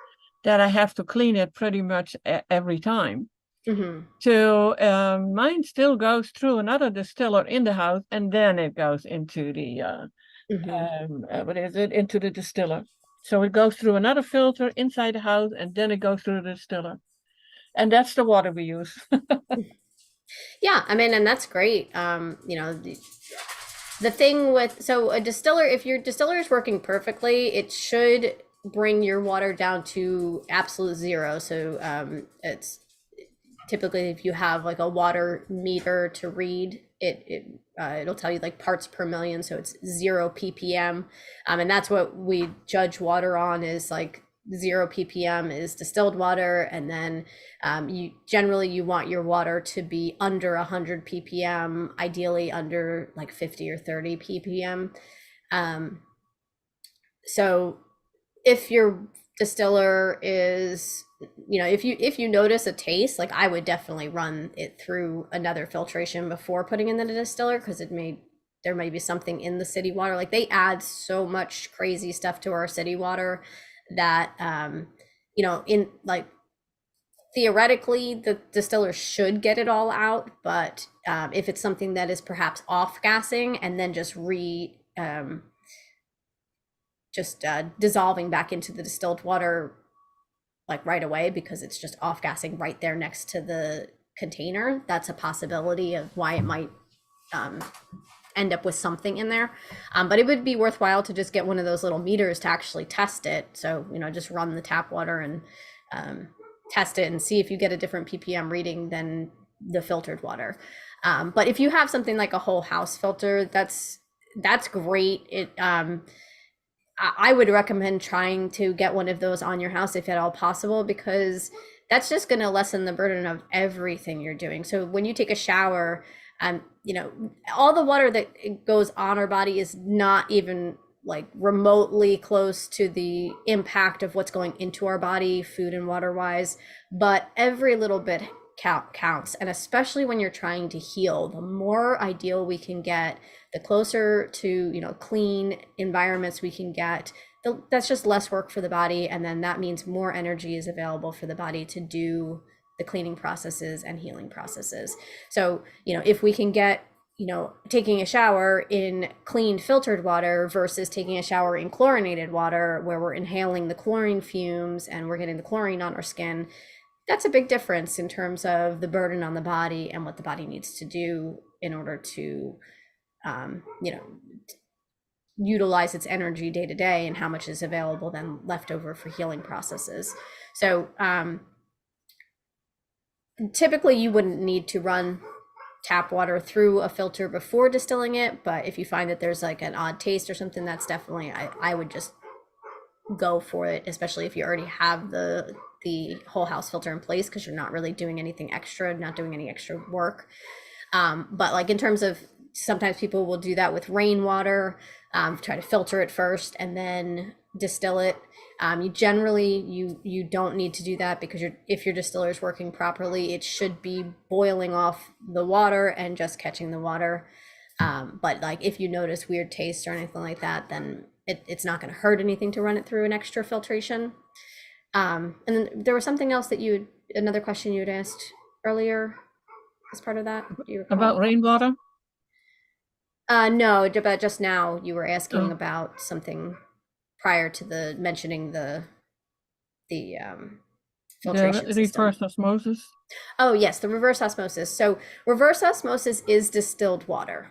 that I have to clean it pretty much every time. Mm-hmm. So mine still goes through another distiller in the house, and then it goes into the what is it? Into the distiller. So it goes through another filter inside the house, and then it goes through the distiller, and that's the water we use. Yeah, I mean, and that's great. The thing with, so a distiller, if your distiller is working perfectly, it should bring your water down to absolute zero. So it's typically, if you have like a water meter to read, it'll tell you like parts per million, so it's 0 ppm, and that's what we judge water on, is like 0 ppm is distilled water, and then you want your water to be under 100 ppm, ideally under like 50 or 30 ppm. So if your distiller is, if you notice a taste, like I would definitely run it through another filtration before putting in the distiller, because there may be something in the city water. Like they add so much crazy stuff to our city water that in like theoretically the distiller should get it all out, but if it's something that is perhaps off gassing and then just dissolving back into the distilled water like right away, because it's just off gassing right there next to the container, that's a possibility of why it might end up with something in there. But it would be worthwhile to just get one of those little meters to actually test it. So, just run the tap water and test it and see if you get a different ppm reading than the filtered water. But if you have something like a whole house filter, that's great. I would recommend trying to get one of those on your house if at all possible, because that's just going to lessen the burden of everything you're doing. So when you take a shower, all the water that goes on our body is not even like remotely close to the impact of what's going into our body, food and water wise, but every little bit counts. And especially when you're trying to heal, the more ideal we can get, the closer to clean environments we can get, that's just less work for the body, and then that means more energy is available for the body to do the cleaning processes and healing processes. So if we can get taking a shower in clean filtered water versus taking a shower in chlorinated water, where we're inhaling the chlorine fumes and we're getting the chlorine on our skin, that's a big difference in terms of the burden on the body and what the body needs to do in order to utilize its energy day to day, and how much is available then left over for healing processes. So typically you wouldn't need to run tap water through a filter before distilling it, but if you find that there's like an odd taste or something, that's definitely, I would just go for it, especially if you already have the whole house filter in place, because you're not really doing anything extra, not doing any extra work. But like in terms of, sometimes people will do that with rainwater, try to filter it first and then distill it. You generally, you don't need to do that, because if your distiller is working properly, it should be boiling off the water and just catching the water. But like if you notice weird taste or anything like that, then it's not going to hurt anything to run it through an extra filtration. And then there was something else that another question you had asked earlier as part of that. Do you recall? About rainwater? No, but just now you were asking Oh. about something prior to mentioning the filtration system. Reverse osmosis. Oh yes, the reverse osmosis. So reverse osmosis is distilled water.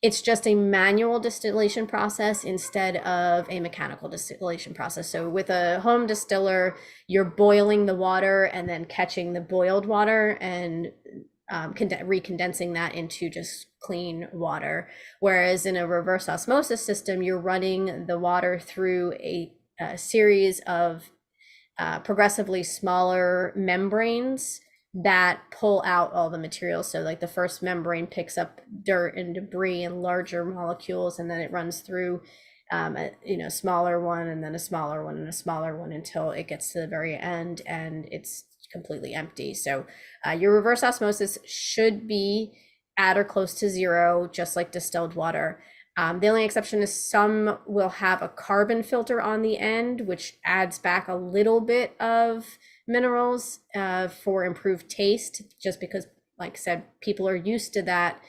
It's just a manual distillation process instead of a mechanical distillation process. So with a home distiller, you're boiling the water and then catching the boiled water and recondensing that into just clean water. Whereas in a reverse osmosis system, you're running the water through a series of progressively smaller membranes that pull out all the materials. So like the first membrane picks up dirt and debris and larger molecules, and then it runs through a smaller one, and then a smaller one, and a smaller one, until it gets to the very end and it's completely empty. So your reverse osmosis should be at or close to zero, just like distilled water. The only exception is some will have a carbon filter on the end, which adds back a little bit of minerals for improved taste, just because, like I said, people are used to that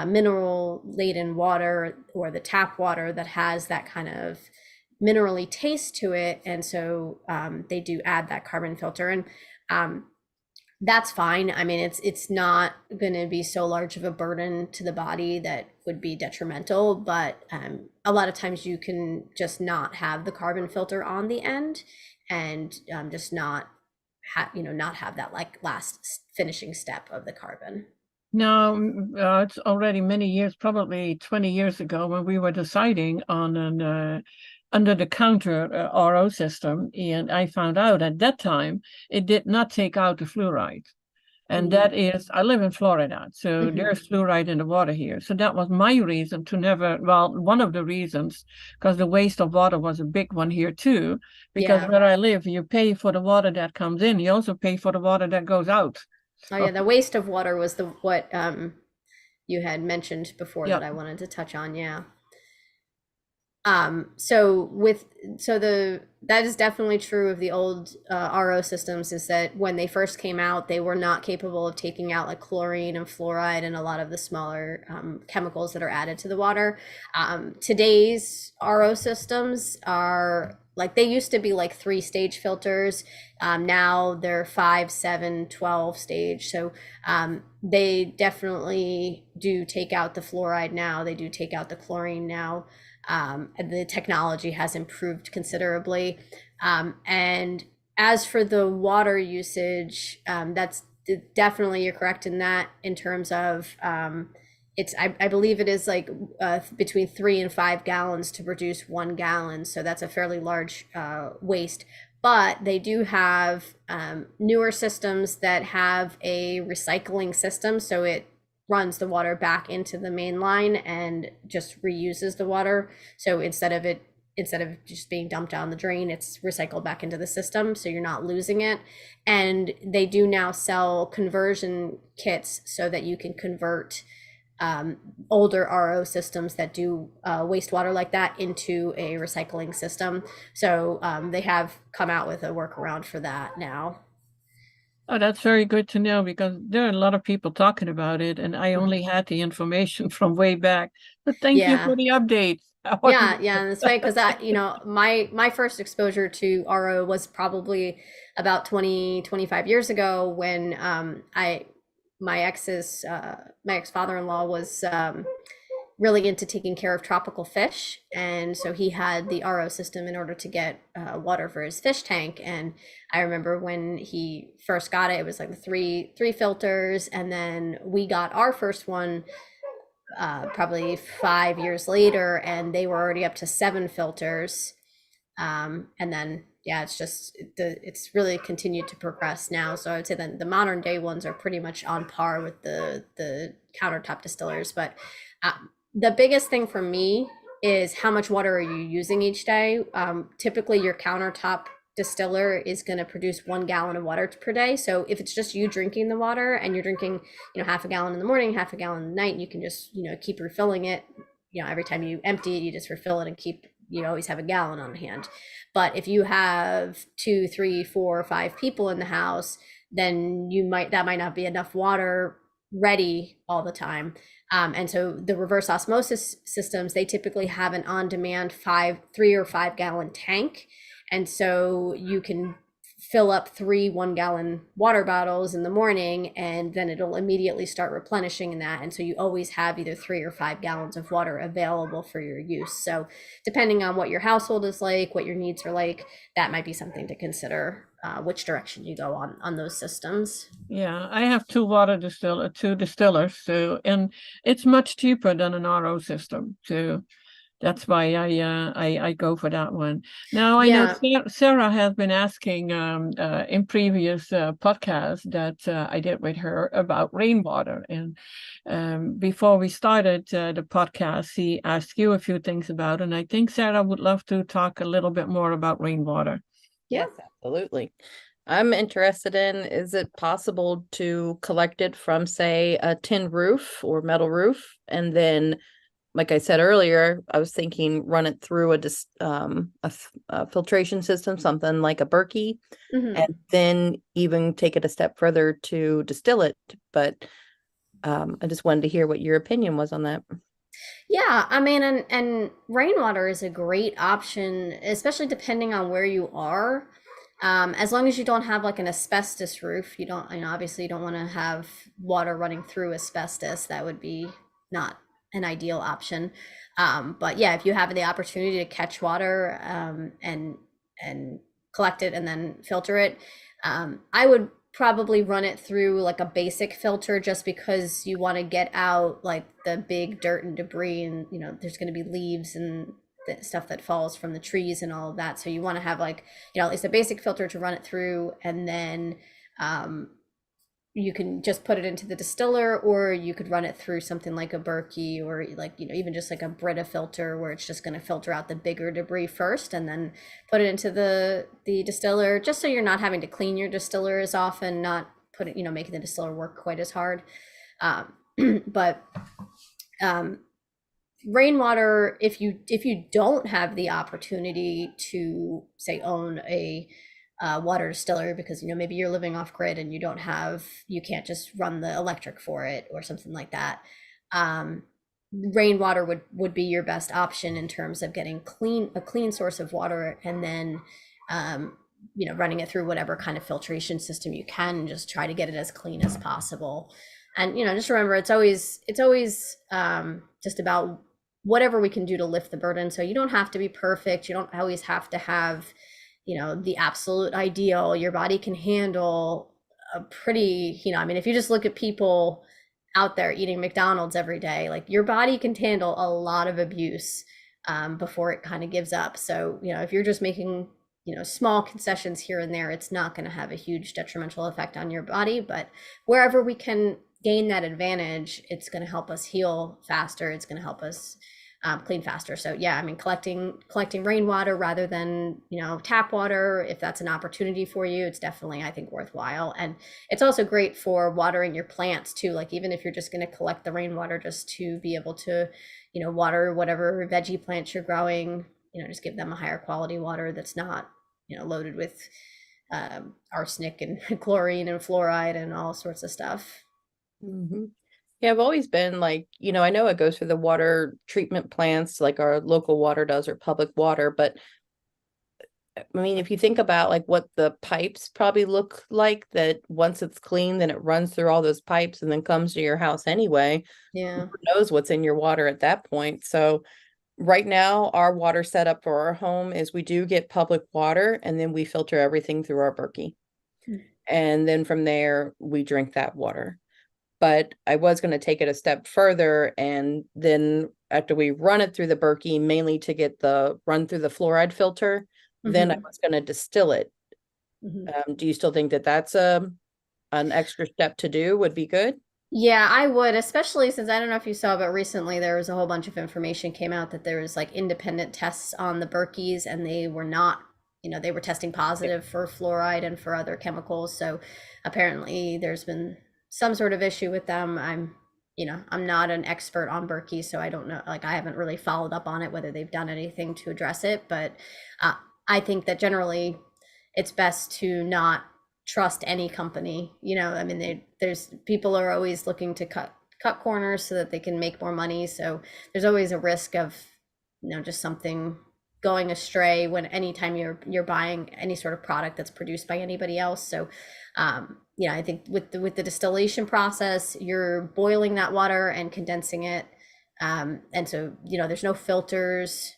mineral-laden water, or the tap water that has that kind of minerally taste to it. And so they do add that carbon filter. And that's fine. I mean, it's not going to be so large of a burden to the body that would be detrimental, but a lot of times you can just not have the carbon filter on the end, and just not have that like last finishing step of the carbon. Now, it's already many years, probably 20 years ago, when we were deciding on an under-the-counter RO system, and I found out at that time it did not take out the fluoride. And that is, I live in Florida, so there's fluoride in the water here. So that was my reason to never, well, one of the reasons, because the waste of water was a big one here too, because where I live, you pay for the water that comes in, you also pay for the water that goes out. Oh yeah, the waste of water was what you had mentioned before that I wanted to touch on. Yeah. That is definitely true of the old RO systems, is that when they first came out, they were not capable of taking out like chlorine and fluoride and a lot of the smaller chemicals that are added to the water. Today's RO systems are like, they used to be like 3-stage filters. Now they're 5, 7, 12 stage. So they definitely do take out the fluoride now. They do take out the chlorine now. And the technology has improved considerably. And as for the water usage, that's definitely, you're correct in that, in terms of I believe it is like between 3 and 5 gallons to produce 1 gallon. So that's a fairly large waste. But they do have newer systems that have a recycling system. So it runs the water back into the main line and just reuses the water. So instead of just being dumped down the drain, it's recycled back into the system, so you're not losing it. And they do now sell conversion kits so that you can convert older RO systems that do wastewater like that into a recycling system. So they have come out with a workaround for that now. Oh, that's very good to know, because there are a lot of people talking about it, and I only had the information from way back. But thank you for the update. Yeah, and that's right, because that, my first exposure to RO was probably about 25 years ago, when my ex-father-in-law was really into taking care of tropical fish, and so he had the RO system in order to get water for his fish tank. And I remember when he first got it, it was like the three filters, and then we got our first one probably 5 years later, and they were already up to 7 filters. And then it's really continued to progress now. So I would say that the modern day ones are pretty much on par with the countertop distillers. But the biggest thing for me is, how much water are you using each day? Typically your countertop distiller is going to produce 1 gallon of water per day. So if it's just you drinking the water, and you're drinking, half a gallon in the morning, half a gallon at night, you can just, keep refilling it. Every time you empty it, you just refill it and you always have a gallon on hand. But if you have 2, 3, 4, 5 people in the house, then that might not be enough water ready all the time. And so the reverse osmosis systems, they typically have an on-demand 3 or 5 gallon tank. And so you can fill up 3 1-gallon water bottles in the morning, and then it'll immediately start replenishing in that. And so you always have either 3 or 5 gallons of water available for your use. So depending on what your household is like, what your needs are like, that might be something to consider, which direction you go on those systems. Yeah, I have two distillers, so, and it's much cheaper than an RO system. So that's why I go for that one. Now I know Sarah has been asking in previous podcasts that I did with her about rainwater, and before we started the podcast, she asked you a few things about, and I think Sarah would love to talk a little bit more about rainwater. Yes, absolutely. I'm interested in, is it possible to collect it from, say, a tin roof or metal roof, and then, like I said earlier, I was thinking run it through a filtration system, something like a Berkey, and then even take it a step further to distill it. But I just wanted to hear what your opinion was on that. Yeah, I mean, and rainwater is a great option, especially depending on where you are. As long as you don't have like an asbestos roof, you don't, obviously you don't want to have water running through asbestos. That would be not an ideal option. But yeah, if you have the opportunity to catch water and collect it and then filter it, I would probably run it through like a basic filter, just because you want to get out like the big dirt and debris, and there's going to be leaves and the stuff that falls from the trees and all of that. So you want to have like, at least a basic filter to run it through, and then you can just put it into the distiller, or you could run it through something like a Berkey, or like, even just like a Brita filter, where it's just going to filter out the bigger debris first and then put it into the distiller, just so you're not having to clean your distiller as often, not making the distiller work quite as hard. But rainwater, if you don't have the opportunity to, say, own a water distiller, because maybe you're living off grid and you can't just run the electric for it or something like that, rainwater would be your best option in terms of getting a clean source of water, and then running it through whatever kind of filtration system you can, just try to get it as clean as possible. And just remember, it's always just about whatever we can do to lift the burden. So you don't have to be perfect, you don't always have to have the absolute ideal. Your body can handle a pretty, if you just look at people out there eating McDonald's every day, like, your body can handle a lot of abuse before it kind of gives up. So, if you're just making, small concessions here and there, it's not going to have a huge detrimental effect on your body. But wherever we can gain that advantage, it's going to help us heal faster. It's going to help us clean faster. So yeah, collecting rainwater rather than tap water, if that's an opportunity for you, it's definitely, I think, worthwhile. And it's also great for watering your plants too. Like, even if you're just going to collect the rainwater just to be able to water whatever veggie plants you're growing, just give them a higher quality water that's not loaded with arsenic and chlorine and fluoride and all sorts of stuff. Mm-hmm. Yeah, I've always been like, I know it goes through the water treatment plants like our local water does, or public water, but if you think about like what the pipes probably look like, that once it's clean, then it runs through all those pipes and then comes to your house anyway. Yeah. Who knows what's in your water at that point? So right now, our water setup for our home is we do get public water, and then we filter everything through our Berkey. And then from there, we drink that water. But I was going to take it a step further, and then after we run it through the Berkey, mainly to run through the fluoride filter, then I was going to distill it. Do you still think that that's an extra step to do would be good? Yeah, I would, especially since, I don't know if you saw, but recently there was a whole bunch of information came out that there was like independent tests on the Berkeys, and they were not, they were testing positive for fluoride and for other chemicals. So apparently there's been some sort of issue with them. I'm not an expert on Berkey, so I don't know, like, I haven't really followed up on it, whether they've done anything to address it. But I think that generally it's best to not trust any company. There's people are always looking to cut corners so that they can make more money. So there's always a risk of, just something going astray when anytime you're buying any sort of product that's produced by anybody else. So I think with the distillation process, you're boiling that water and condensing it, and so there's no filters.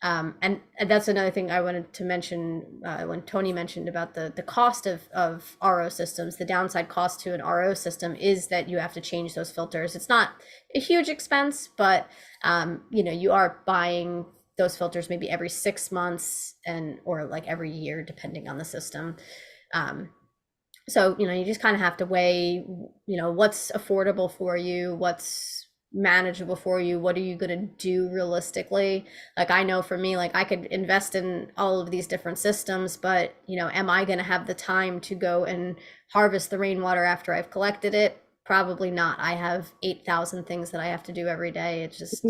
And that's another thing I wanted to mention when Toni mentioned about the cost of RO systems. The downside cost to an RO system is that you have to change those filters. It's not a huge expense, but you are buying those filters maybe every 6 months or like every year, depending on the system. So you just kind of have to weigh what's affordable for you, what's manageable for you, what are you going to do realistically. Like I know for me, like I could invest in all of these different systems, but am I going to have the time to go and harvest the rainwater after I've collected it? Probably not. I have 8,000 things that I have to do every day. It's just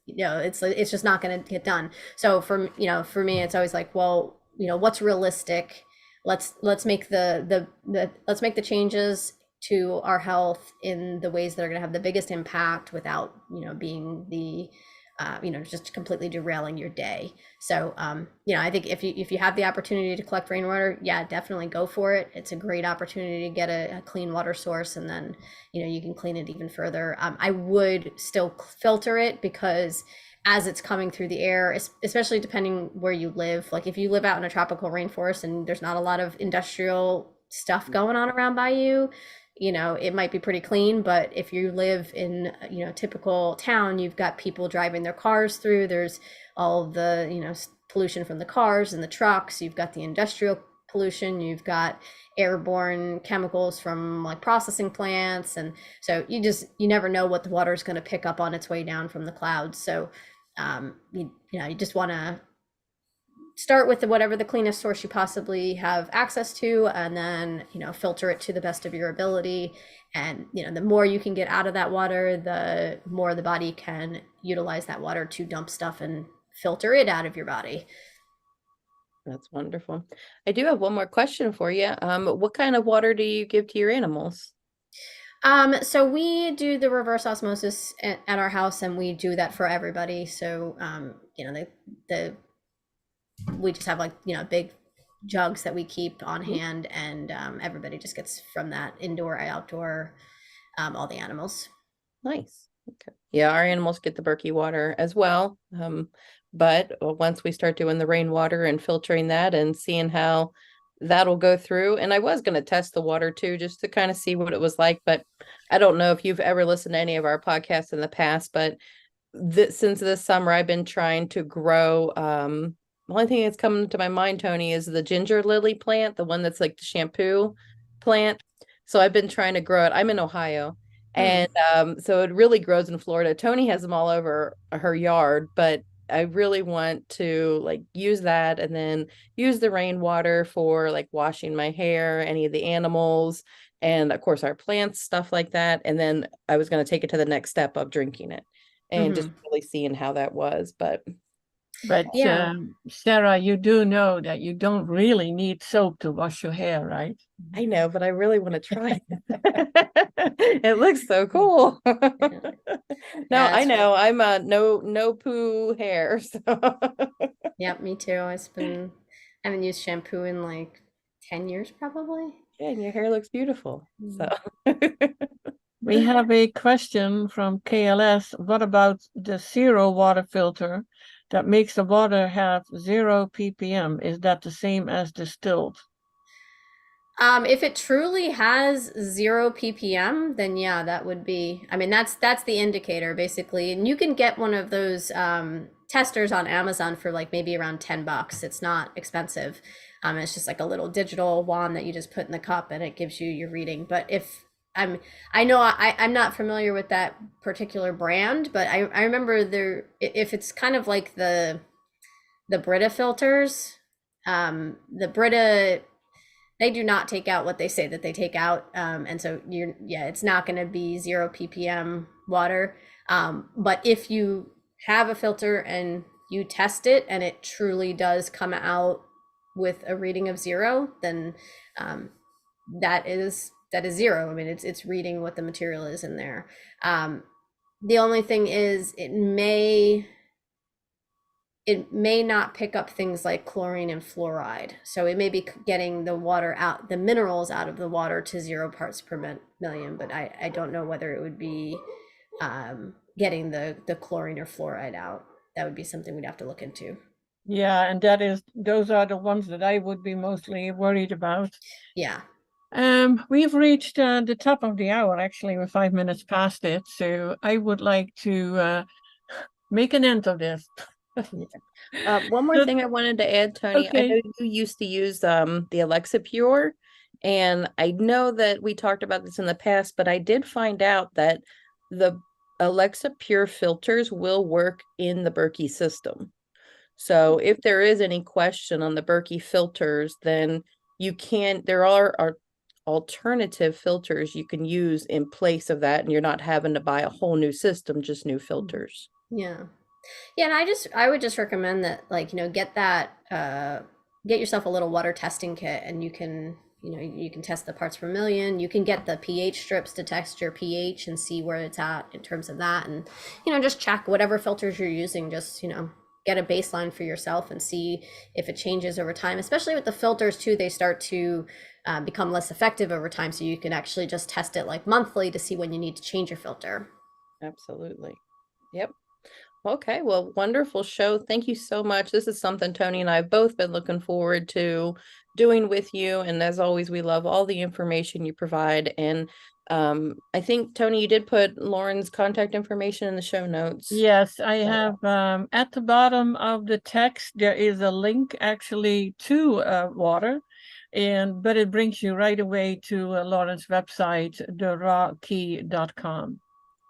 it's just not going to get done. So for me, it's always like, well, what's realistic. Let's make let's make the changes to our health in the ways that are going to have the biggest impact without being the just completely derailing your day. So I think if you have the opportunity to collect rainwater, yeah, definitely go for it. It's a great opportunity to get a clean water source, and then you can clean it even further. I would still filter it, because as it's coming through the air, especially depending where you live, like if you live out in a tropical rainforest and there's not a lot of industrial stuff going on around by you, it might be pretty clean. But if you live in a typical town, you've got people driving their cars through, there's all of the pollution from the cars and the trucks, you've got the industrial pollution, you've got airborne chemicals from like processing plants, and so you never know what the water is going to pick up on its way down from the clouds. So you just want to start with whatever the cleanest source you possibly have access to, and then filter it to the best of your ability. And the more you can get out of that water, the more the body can utilize that water to dump stuff and filter it out of your body. That's wonderful. I do have one more question for you. What kind of water do you give to your animals? So we do the reverse osmosis at our house, and we do that for everybody. So we just have like big jugs that we keep on hand, and everybody just gets from that, indoor, outdoor, all the animals. Nice. Okay. Yeah, our animals get the Berkey water as well. But once we start doing the rainwater and filtering that and seeing how that'll go through, and I was going to test the water too, just to kind of see what it was like. But I don't know if you've ever listened to any of our podcasts in the past, but since this summer, I've been trying to grow. The only thing that's coming to my mind, Toni, is the ginger lily plant, the one that's like the shampoo plant. So I've been trying to grow it. I'm in Ohio. And so it really grows in Florida. Toni has them all over her yard, but I really want to like use that, and then use the rainwater for like washing my hair, any of the animals, and of course our plants, stuff like that. And then I was going to take it to the next step of drinking it and just really seeing how that was. But yeah, Sarah, you do know that you don't really need soap to wash your hair, right? I know, but I really want to try it. It looks so cool. No, I know. I'm no poo hair. So. Yep, me too. I haven't used shampoo in like 10 years probably. Yeah, and your hair looks beautiful. So we have a question from KLS. What about the zero water filter that makes the water have 0 ppm? Is that the same as distilled? If it truly has 0 ppm, then yeah, that would be, I mean, that's the indicator basically. And you can get one of those testers on Amazon for like maybe around $10. It's not expensive. It's just like a little digital wand that you just put in the cup, and it gives you your reading. But I'm not familiar with that particular brand, but I remember if it's kind of like the Brita filters, the Brita, they do not take out what they say that they take out. And so it's not going to be 0 ppm water. But if you have a filter and you test it and it truly does come out with a reading of 0, then that is 0. I mean, it's reading what the material is in there. The only thing is it may it may not pick up things like chlorine and fluoride. So it may be getting the water out, the minerals out of the water to 0 parts per million, but I don't know whether it would be getting the chlorine or fluoride out. That would be something we'd have to look into. Yeah, and those are the ones that I would be mostly worried about. Yeah. We've reached the top of the hour. Actually, we're 5 minutes past it, so I would like to make an end of this. One more So- thing I wanted to add, Toni. I Okay. know you used to use the Alexa Pure, and I know that we talked about this in the past, but I did find out that the Alexa Pure filters will work in the Berkey system. So if there is any question on the Berkey filters, then there are alternative filters you can use in place of that, and you're not having to buy a whole new system, just new filters. Yeah. Yeah, and I would just recommend that, like, get that get yourself a little water testing kit, and you can test the parts per million. You can get the pH strips to test your pH and see where it's at in terms of that, and just check whatever filters you're using. Just get a baseline for yourself and see if it changes over time. Especially with the filters too, they start to become less effective over time. So you can actually just test it like monthly to see when you need to change your filter. Absolutely. Yep. Okay, well, wonderful show. Thank you so much. This is something Toni and I have both been looking forward to doing with you. And as always, we love all the information you provide. And I think, Toni, you did put Lauren's contact information in the show notes. Yes, I have at the bottom of the text, there is a link actually to water, but it brings you right away to Lauren's website, therawkey.com.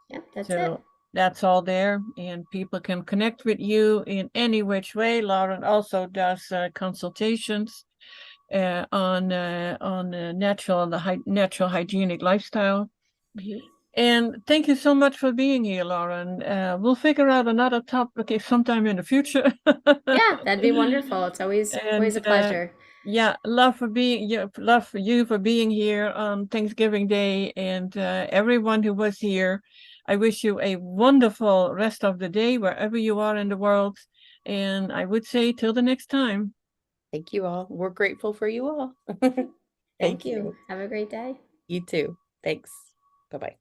Yep, that's So it. that's all there, and people can connect with you in any which way. Lauren also does consultations on natural hygienic lifestyle. And thank you so much for being here, Lauren. We'll figure out another topic sometime in the future. Yeah, that'd be wonderful. It's always a pleasure. Yeah, love for you for being here on Thanksgiving Day, and everyone who was here. I wish you a wonderful rest of the day wherever you are in the world. And I would say till the next time. Thank you all. We're grateful for you all. Thank you. Have a great day. You too. Thanks. Bye-bye.